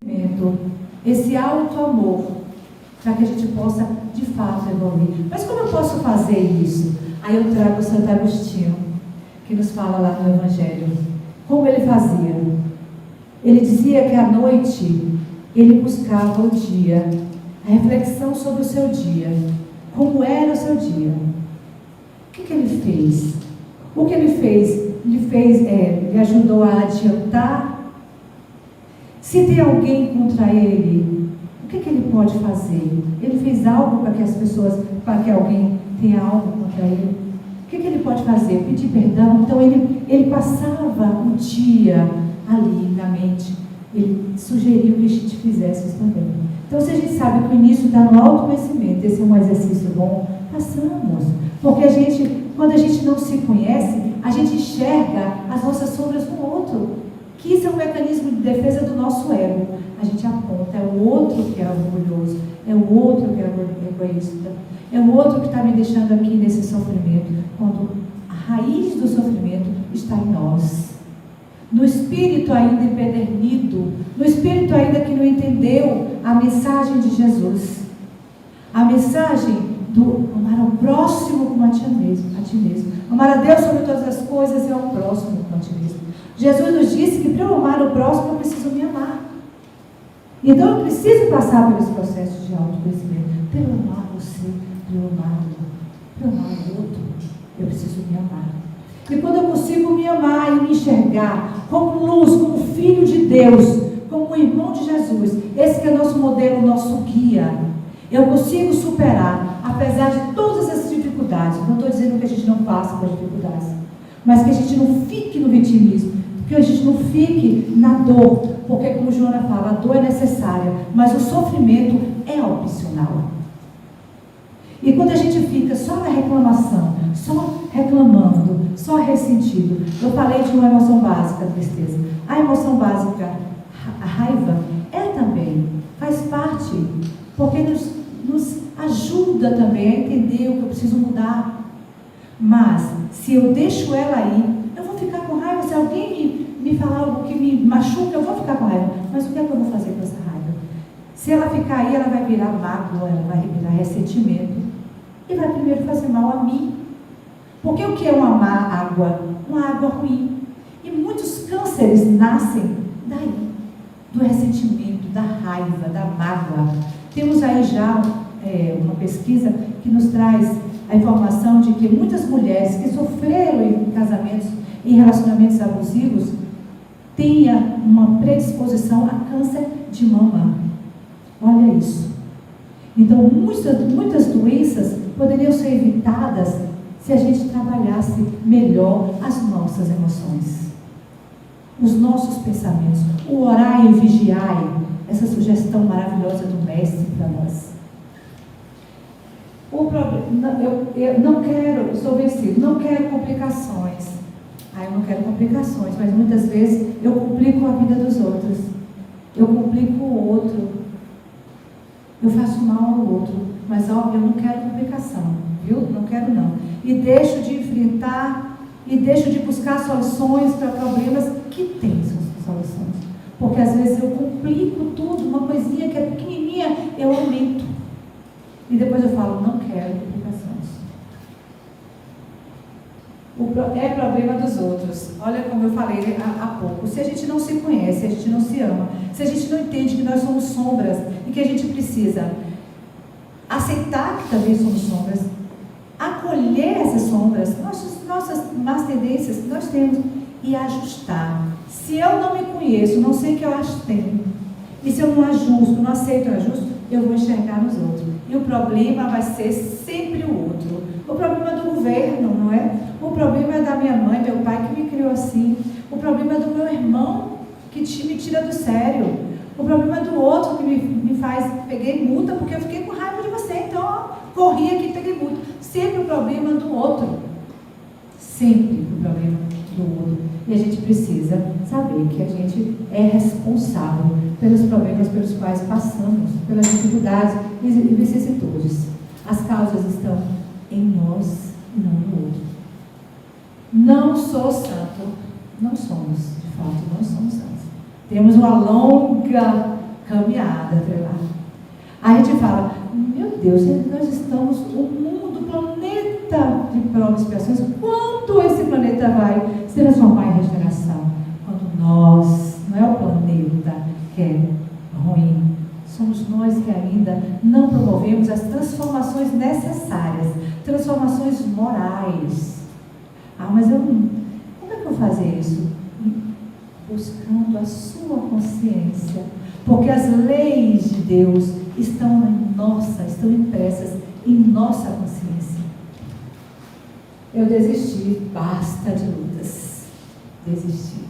esse alto amor, para que a gente possa, de fato, evoluir. Mas como eu posso fazer isso? Aí eu trago o Santo Agostinho, que nos fala lá no Evangelho. Como ele fazia? Ele dizia que à noite ele buscava o dia, a reflexão sobre o seu dia. Como era o seu dia? O que ele fez? O que ele fez? Ele ajudou a adiantar. Se tem alguém contra ele, o que ele pode fazer? Ele fez algo para que as pessoas, para que alguém tenha algo contra ele? O que ele pode fazer? Pedir perdão? Então ele passava o dia ali na mente. Ele sugeriu que a gente fizesse isso também. Então, se a gente sabe que o início está no autoconhecimento, esse é um exercício bom, façamos. Porque quando a gente não se conhece, a gente enxerga as nossas sombras no outro. Que isso é um mecanismo de defesa do nosso ego. A gente aponta, é o outro que é orgulhoso, é o outro que é egoísta, é o outro que está me deixando aqui nesse sofrimento, quando a raiz do sofrimento está em nós. No espírito ainda empedernido, no espírito ainda que não entendeu a mensagem de Jesus. A mensagem do amar ao próximo como a ti mesmo. Amar a Deus sobre todas as coisas e ao próximo como a ti mesmo. Jesus nos disse que para eu amar o próximo eu preciso me amar. Então eu preciso passar pelos processos de autoconhecimento. Para eu amar você, para eu amar o outro, eu preciso me amar. E quando eu consigo me amar e me enxergar como luz, como filho de Deus, como um irmão de Jesus, esse que é nosso modelo, nosso guia, eu consigo superar, apesar de todas as dificuldades. Não estou dizendo que a gente não passe por dificuldades, mas que a gente não fique no vitimismo, que a gente não fique na dor, porque como Joana fala, a dor é necessária, mas o sofrimento é opcional. E quando a gente fica só na reclamação, só reclamando, só ressentido, eu falei de uma emoção básica, a tristeza. A emoção básica, a raiva, também faz parte, porque nos ajuda também a entender o que eu preciso mudar. Mas, se eu deixo ela aí, eu vou ficar com raiva se alguém me falar algo que me machuca, eu vou ficar com raiva. Mas o que é que eu vou fazer com essa raiva? Se ela ficar aí, ela vai virar mágoa, ela vai virar ressentimento. E vai primeiro fazer mal a mim. Porque o que é uma má água? Uma água ruim. E muitos cânceres nascem daí, do ressentimento, da raiva, da mágoa. Temos aí já uma pesquisa que nos traz a informação de que muitas mulheres que sofreram em casamentos, em relacionamentos abusivos, tenham uma predisposição a câncer de mama. Olha isso. Então, muitas doenças poderiam ser evitadas se a gente trabalhasse melhor as nossas emoções, os nossos pensamentos, o orai e vigiai, essa sugestão maravilhosa do mestre para nós. O problema, eu não quero, estou vencido, não quero complicações. Eu não quero complicações, mas muitas vezes eu complico a vida dos outros, eu complico o outro, eu faço mal ao outro, mas eu não quero complicação, viu? Não quero não. E deixo de enfrentar, e deixo de buscar soluções para problemas que têm soluções. Porque às vezes eu complico tudo, uma coisinha que é pequenininha, eu aumento. E depois eu falo, não quero complicações. É problema dos outros. Olha como eu falei há pouco. Se a gente não se conhece, se a gente não se ama, se a gente não entende que nós somos sombras e que a gente precisa aceitar que também somos sombras, acolher essas sombras, nossas más tendências que nós temos e ajustar. Se eu não me conheço, não sei o que eu acho que tenho, e se eu não ajusto, não aceito o ajusto, eu vou enxergar nos outros. E o problema vai ser sempre o outro. O problema é do governo, não é? O problema é da minha mãe, meu pai que me criou assim. O problema é do meu irmão que me tira do sério. O problema é do outro que me faz, peguei multa porque eu fiquei com raiva de você, então corri aqui e peguei multa. Sempre o problema do outro. Sempre o problema do outro. E a gente precisa saber que a gente é responsável pelos problemas pelos quais passamos, pelas dificuldades e vicissitudes. As causas estão em nós e não no outro. Não sou santo. Não somos, de fato, não somos santos. Temos uma longa caminhada até lá. Aí a gente fala, meu Deus, nós estamos, o mundo, o planeta de provas e expiações, quando esse planeta vai se transformar em regeneração? Quando nós, não é o planeta que é ruim, somos nós que ainda não promovemos as transformações necessárias, transformações morais. Mas como é que eu vou fazer isso? Buscando a sua consciência, porque as leis de Deus estão impressas em nossa consciência. Eu desisti, basta de lutas. Desisti.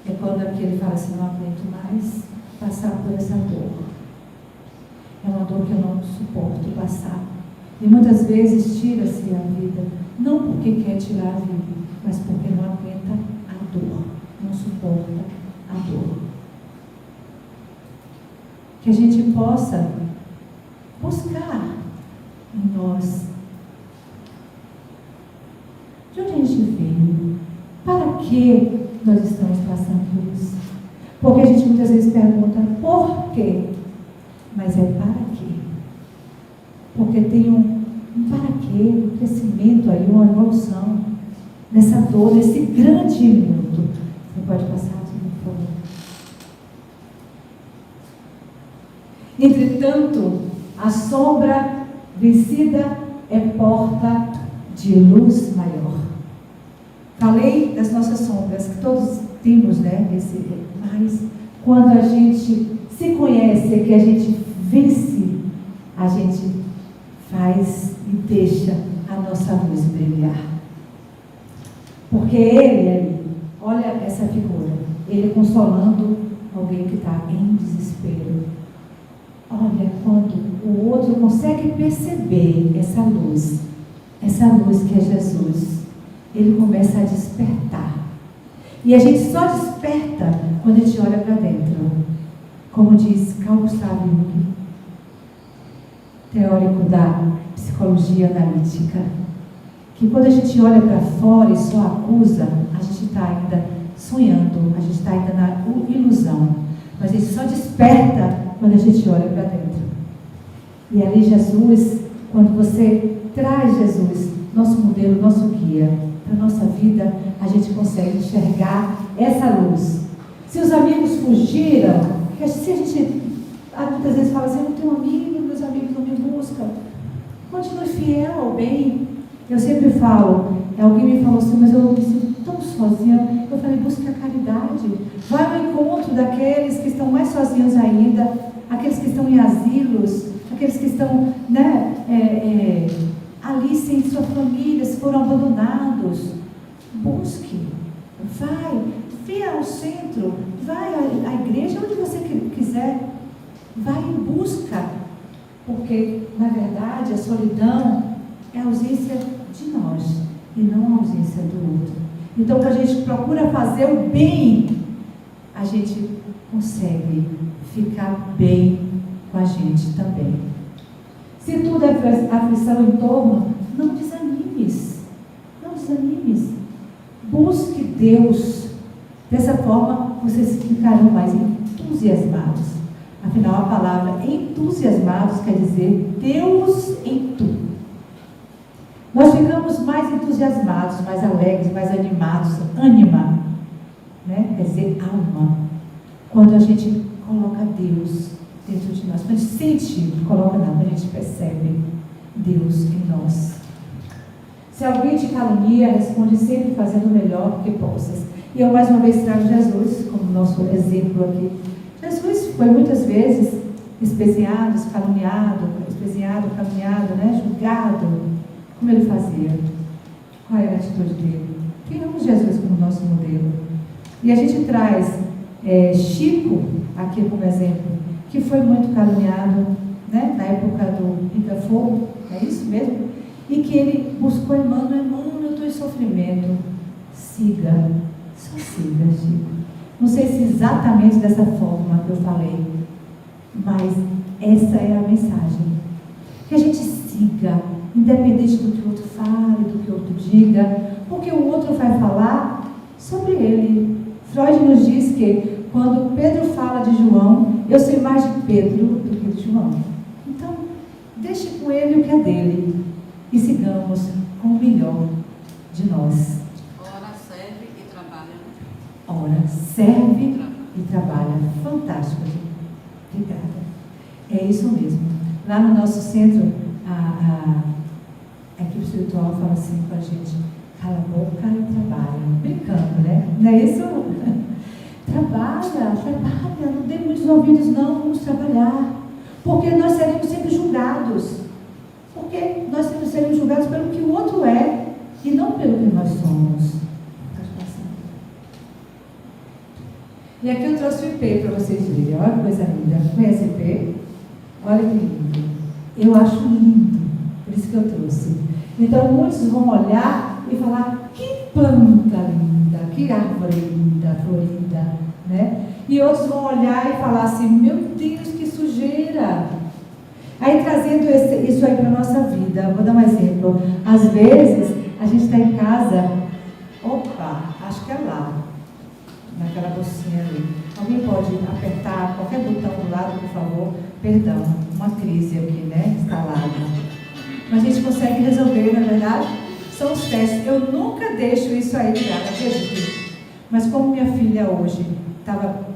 É quando aquele fala assim, não aguento mais passar por essa dor. É uma dor que eu não suporto passar. E muitas vezes tira-se a vida, não porque quer tirar a vida, mas porque não aguenta a dor, não suporta a dor. Que a gente possa buscar em nós de onde a gente veio, para que nós estamos passando por isso. Porque a gente muitas vezes pergunta por quê, mas é para quê? Porque tem um para quê, um crescimento aí, uma evolução nessa dor, nesse grande mundo. Você pode passar, por favor. Entretanto, a sombra vencida é porta de luz maior. Falei das nossas sombras, que todos temos, né? Mas quando a gente se conhece, que a gente vence, a gente faz e deixa a nossa luz brilhar. Porque ele, olha essa figura, ele consolando alguém que está em desespero. Olha, quando o outro consegue perceber essa luz que é Jesus, ele começa a despertar. E a gente só desperta quando a gente olha para dentro. Como diz Carl Gustav Jung, teórico da psicologia analítica, que quando a gente olha para fora e só acusa, a gente está ainda sonhando, a gente está ainda na ilusão. Mas a gente só desperta quando a gente olha para dentro. E ali Jesus, quando você traz Jesus, nosso modelo, nosso guia, para a nossa vida, a gente consegue enxergar essa luz. Se os amigos fugiram, porque se a gente muitas vezes fala assim, eu não tenho amigo, meus amigos não me buscam. Continue fiel ao bem. Eu sempre falo, alguém me falou assim, mas eu me sinto tão sozinha. Eu falei, busque a caridade. Vai ao encontro daqueles que estão mais sozinhos ainda, aqueles que estão em asilos, aqueles que estão, né, ali sem sua família, foram abandonados. Busque, vai, venha ao centro, vai à igreja, onde você quiser. Vai em busca, porque, na verdade, a solidão é a ausência de nós e não a ausência do outro. Então, quando a gente procura fazer o bem, a gente consegue ficar bem com a gente também. Se tudo é aflição em torno, não desanimes. Não desanimes. Busque Deus. Dessa forma, vocês ficarão mais entusiasmados. Afinal, a palavra entusiasmados quer dizer Deus em tudo. Nós ficamos mais entusiasmados, mais alegres, mais animados. Ânima, né? Quer dizer alma. Quando a gente coloca Deus dentro de nós. Quando a gente sente, coloca não, quando a gente percebe Deus em nós. Se alguém te calunia, responde sempre fazendo o melhor que possas. E eu mais uma vez trago Jesus como nosso exemplo aqui. Jesus foi muitas vezes espezinhado, caluniado, né? Julgado. Como ele fazia? Qual era a atitude dele? Tenhamos Jesus como nosso modelo. E a gente traz Chico aqui como exemplo, que foi muito caluniado, né? Na época do Pica-Fogo, é isso mesmo? E que ele buscou Emmanuel, eu estou em sofrimento. Siga, só siga, Chico. Não sei se exatamente dessa forma que eu falei, mas essa é a mensagem. Que a gente siga, independente do que o outro fale, do que o outro diga, porque o outro vai falar sobre ele. Freud nos diz que quando Pedro fala de João, eu sei mais de Pedro do que de João. Então, deixe com ele o que é dele e sigamos com o melhor de nós. Ora, serve e trabalha. Ora, serve e trabalha. Fantástico. Obrigada. É isso mesmo. Lá no nosso centro, a equipe espiritual fala assim com a gente: cala a boca e trabalha. Brincando, né? Não é isso? Trabalha, não dê muitos ouvidos, não, vamos trabalhar. Porque nós seremos sempre julgados. Porque nós seremos julgados pelo que o outro é e não pelo que nós somos. E aqui eu trouxe o IP para vocês verem. Olha que coisa linda. Conhece o IP? Olha que lindo. Eu acho lindo. Por isso que eu trouxe. Então, muitos vão olhar e falar: que planta linda, que árvore linda, florida, né? E outros vão olhar e falar assim: meu Deus, que sujeira. Aí, trazendo isso aí para a nossa vida, vou dar um exemplo. Às vezes, a gente está em casa, opa, acho que é lá, naquela bolsinha ali. Alguém pode apertar qualquer botão do lado, por favor? Perdão, uma crise aqui, né? Instalada. Mas a gente consegue resolver, na verdade, são os testes. Eu nunca deixo isso aí ligado, acredito. Mas como minha filha hoje estava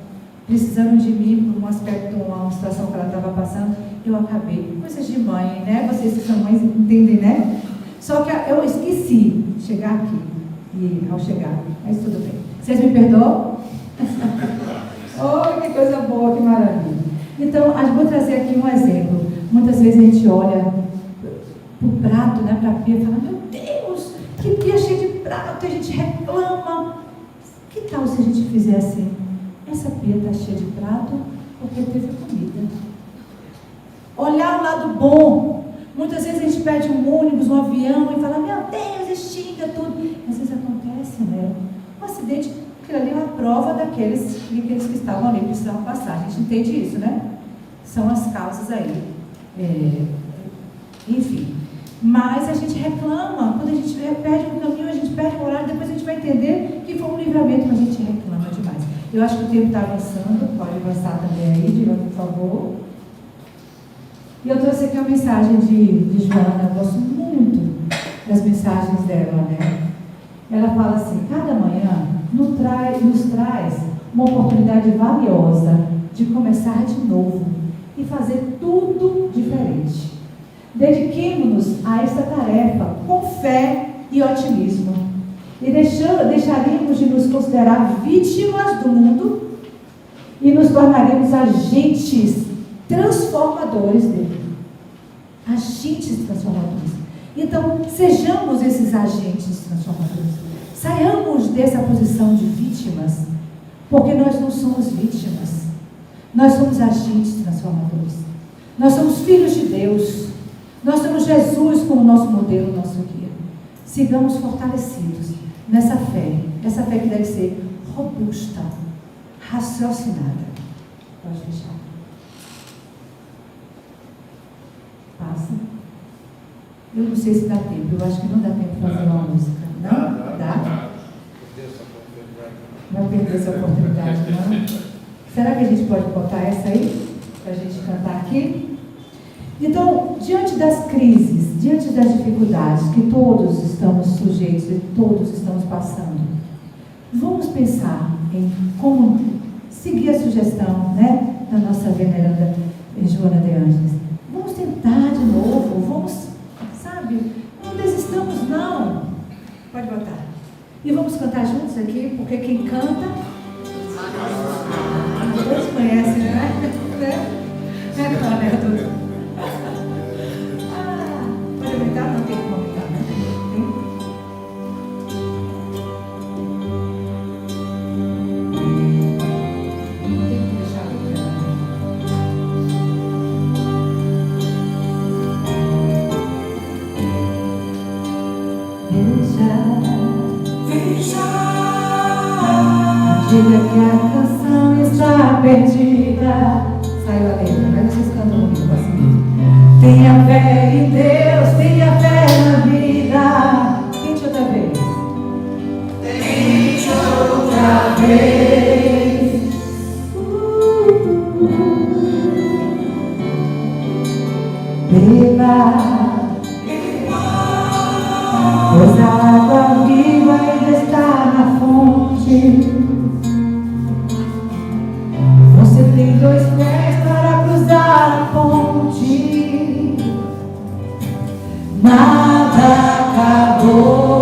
precisando de mim por um aspecto, uma situação que ela estava passando, eu acabei. Coisas de mãe, né? Vocês que são mães entendem, né? Só que eu esqueci de chegar aqui. E ao chegar, mas tudo bem. Vocês me perdoam? Oh, que coisa boa, que maravilha. Então, vou trazer aqui um exemplo. Muitas vezes a gente olha para o prato, né, para a pia, e fala: meu Deus, que pia cheia de prato, e a gente reclama. Que tal se a gente fizer assim? Essa pia está cheia de prato porque teve comida. Olhar o lado bom. Muitas vezes a gente pede um ônibus, um avião e fala: meu Deus, extinga tudo. Às vezes acontece, né? Um acidente, aquilo ali é uma prova daqueles que estavam ali, precisavam passar. A gente entende isso, né? São as causas aí. Enfim. Mas a gente reclama, quando a gente perde um caminho, a gente perde o horário, depois a gente vai entender que foi um livre livramento, mas a gente reclama demais. Eu acho que o tempo está avançando, pode avançar também aí, Diva, por favor. E eu trouxe aqui uma mensagem de Joana, eu gosto muito das mensagens dela, né? Ela fala assim: cada manhã nos traz uma oportunidade valiosa de começar de novo e fazer tudo diferente. Dediquemo-nos a esta tarefa com fé e otimismo. E deixaríamos de nos considerar vítimas do mundo e nos tornaríamos agentes transformadores dele. Agentes transformadores. Então, sejamos esses agentes transformadores. Saiamos dessa posição de vítimas, porque nós não somos vítimas. Nós somos agentes transformadores. Nós somos filhos de Deus. Nós temos Jesus como nosso modelo, nosso guia. Sigamos fortalecidos nessa fé. Essa fé que deve ser robusta, raciocinada. Pode deixar. Passa. Eu não sei se dá tempo. Eu acho que não dá tempo para fazer uma música. Não? Dá? Vai perder essa oportunidade, não? Será que a gente pode botar essa aí? Para a gente cantar aqui? Então, diante das crises, diante das dificuldades que todos estamos sujeitos e todos estamos passando, vamos pensar em como seguir a sugestão, né, da nossa veneranda Joana de Ângeles. Vamos tentar de novo, vamos, sabe, não desistamos não. Pode botar. E vamos cantar juntos aqui, porque quem canta, todos conhecem, né? É claro, né, doutor? Pode aumentar? Não tem como aumentar, né? Tem que deixar diga que a canção está perdida. Saiu a letra, mas vocês cantam comigo assim. Tenha fé em Deus, tenha fé na vida. Tente outra vez. Tente outra vez. Beba, pois a água viva ainda está na fonte. Você tem 2 pés para cruzar a ponte. Nada acabou.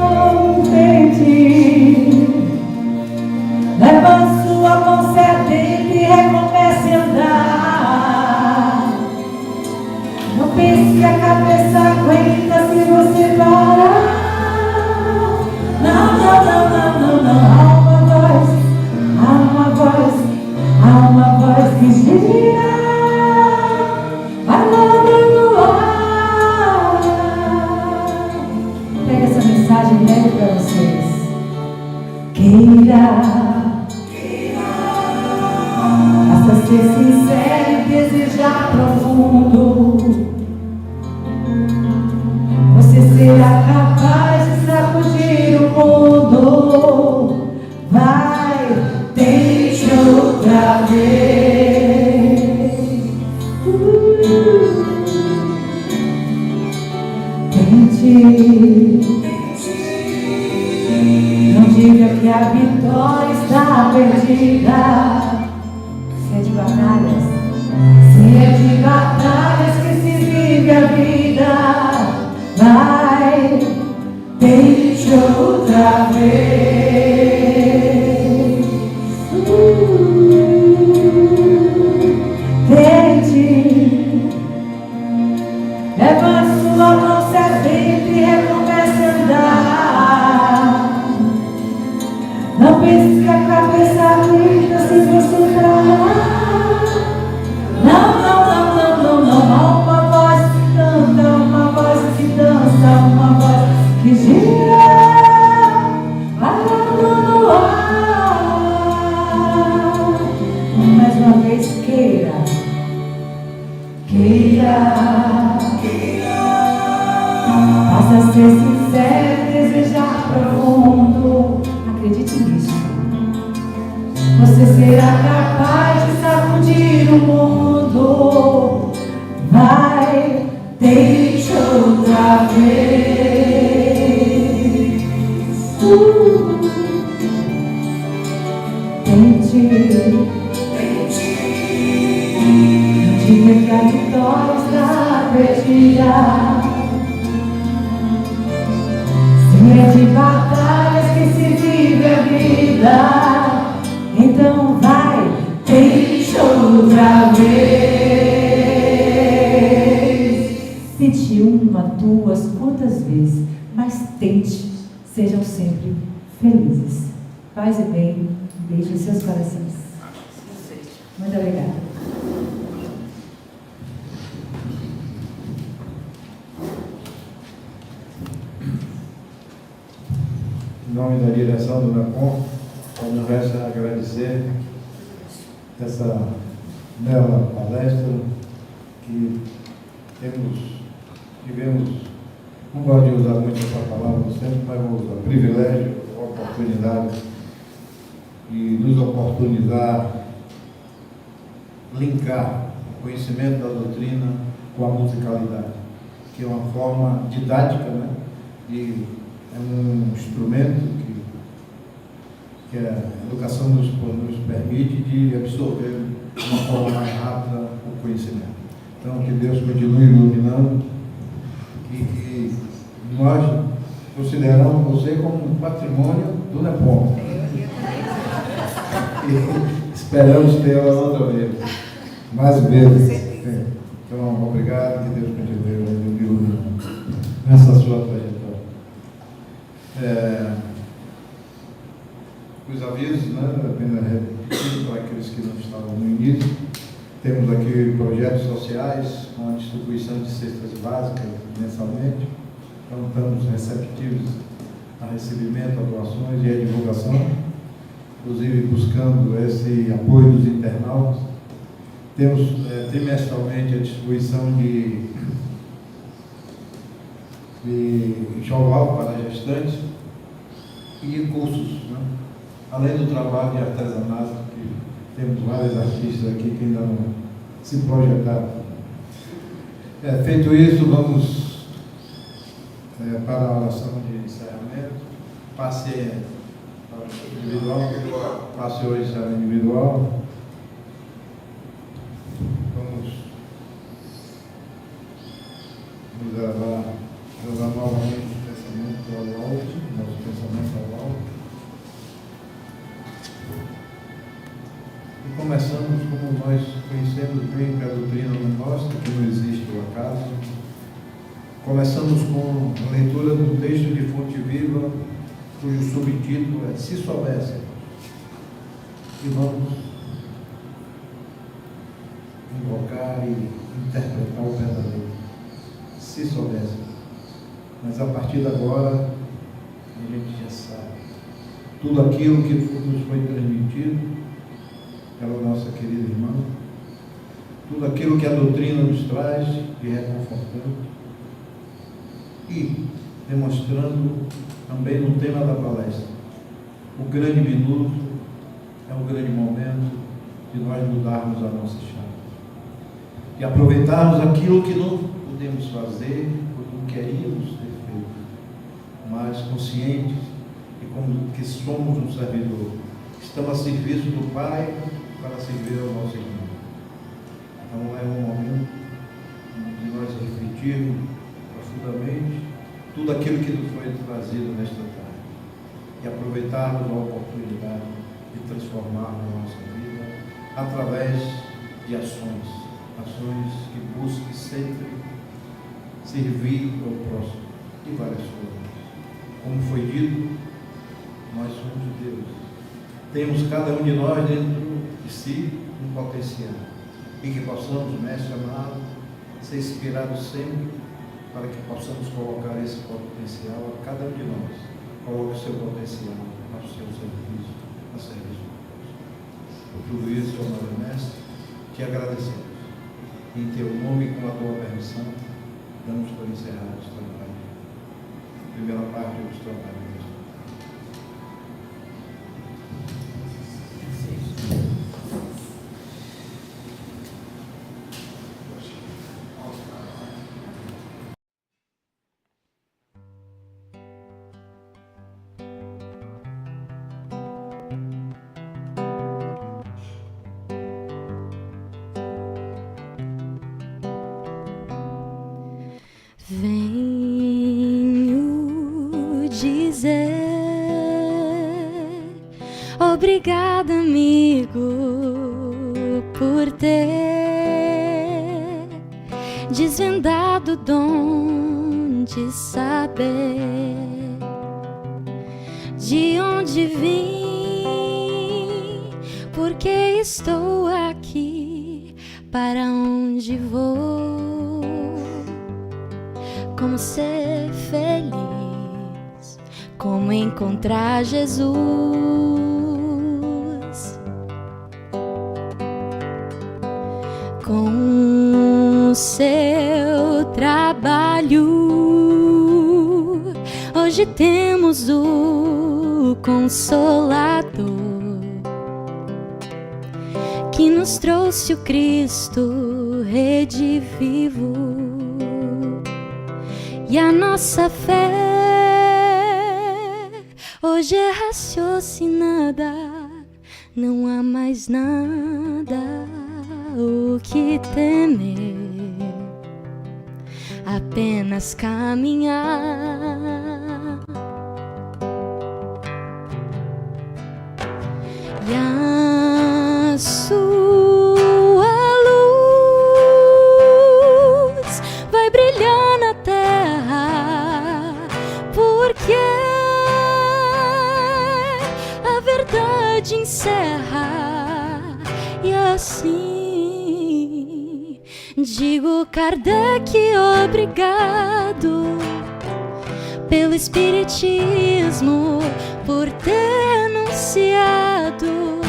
Não tente. Leva sua mão sedenta e recomece a andar. Não pense que a cabeça aguenta se você parar. Não, não, não, não, não, não. Há uma voz que gira, falando no ar. Pega essa mensagem e leve para vocês. Queira, basta ser sincero e desejar profundo. Você será capaz de sacudir o mundo. Vai, tente outra vez. Tente. Não diga que a vitória está perdida. Se é de batalhas, que se vive a vida. Vai, tente outra vez. Tente. Levante sua mão sedenta e recomece a andar. Não pense que a cabeça aguenta se você parar. Não, não, não, não, não, não. Há uma voz que canta, uma voz que dança, uma voz que gira, falando no ar. Mais uma vez, queira. possa ser sincero, desejar profundo. Acredite nisso. Você será capaz de sacudir o mundo. Vai, tente outra vez. Diga que a vitória está perdida. Se é de batalhas que se vive a vida, então vai, tente outra vez. Tente uma, duas, quantas vezes, mas tente, sejam sempre felizes. Paz e bem, beijo em seus corações. Muito obrigada. Em nome da direção do NEPOM, só me resta agradecer essa bela palestra que tivemos, não gosto de usar muito essa palavra sempre, mas vou usar, privilégio, oportunidade de nos oportunizar, linkar o conhecimento da doutrina com a musicalidade, que é uma forma didática, né? É um instrumento que a educação nos permite de absorver de uma forma mais rápida o conhecimento. Então, que Deus continue iluminando e que nós consideramos você como um patrimônio do NEPOM. E esperamos tê-la outra vez, mais vezes. Então, obrigado, que Deus continue iluminando nessa sua trajetória. Os avisos, né, apenas repetindo para aqueles que não estavam no início, temos aqui projetos sociais com a distribuição de cestas básicas mensalmente, então estamos receptivos a recebimento, a doações e a divulgação, inclusive buscando esse apoio dos internautas. Temos trimestralmente a distribuição de enxoval para gestantes e cursos, né? Além do trabalho de artesanato, que temos vários artistas aqui que ainda não se projetaram. Feito isso, vamos para a oração de encerramento. Passe para o individual, passe hoje para o individual. Vamos nos levar novamente o pensamento ao alto, nosso pensamento ao alto. E começamos como nós conhecemos bem que a doutrina não mostra, que não existe o acaso. Começamos com a leitura do texto de Fonte Viva, cujo subtítulo é Se Soubesse. E vamos invocar e interpretar o verdadeiro. Se soubesse. Mas a partir de agora, a gente já sabe. Tudo aquilo que nos foi transmitido pela nossa querida irmã, tudo aquilo que a doutrina nos traz de reconfortante e demonstrando também no tema da palestra. O grande minuto é um grande momento de nós mudarmos a nossa chave, de aproveitarmos aquilo que não podemos fazer, ou não queríamos ter feito, mas conscientes de como que somos um servidor, estamos a serviço do Pai para servir ao nosso irmão. Então é um momento de nós refletirmos profundamente tudo aquilo que nos foi trazido nesta tarde e aproveitarmos a oportunidade de transformar a nossa vida através de ações que busquem sempre servir ao próximo de várias formas. Como foi dito, nós somos Deus. Temos cada um de nós dentro de si um potencial e que possamos, Mestre amado, ser inspirados sempre para que possamos colocar esse potencial a cada um de nós. Coloque o seu potencial ao seu serviço, a serviço do próximo. Por tudo isso, amado Mestre, te agradecemos. Em teu nome e com a tua permissão, damos por encerrado este trabalho. Primeira parte dos trabalhos. Venho dizer obrigada, amigo, por ter desvendado o dom de saber de onde vim, porque estou aqui, para onde vou. Como ser feliz, como encontrar Jesus. Com o seu trabalho, hoje temos o Consolador, que nos trouxe o Cristo redivivo. E a nossa fé hoje é raciocinada, não há mais nada o que temer, apenas caminhar. E a sua luz vai brilhar na terra, porque a verdade encerra. E assim digo, Kardec, obrigado pelo Espiritismo, por ter anunciado,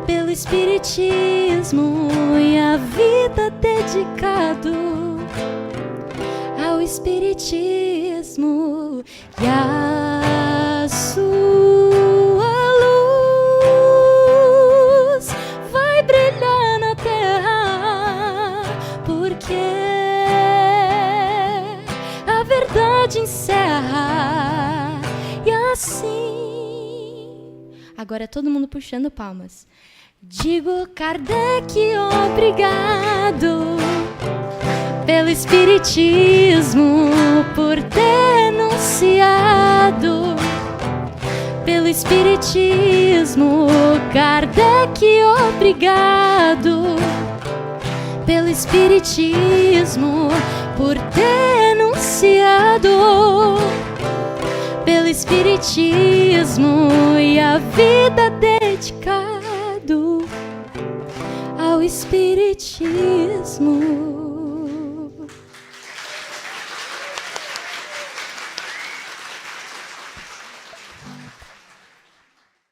pelo Espiritismo e a vida dedicado ao Espiritismo. E a sua luz vai brilhar na terra, porque a verdade encerra. E assim, agora todo mundo puxando palmas. Digo, Kardec, obrigado pelo Espiritismo, por ter anunciado, pelo Espiritismo. Kardec, obrigado pelo Espiritismo, por ter anunciado, pelo Espiritismo e a vida dedicado ao Espiritismo.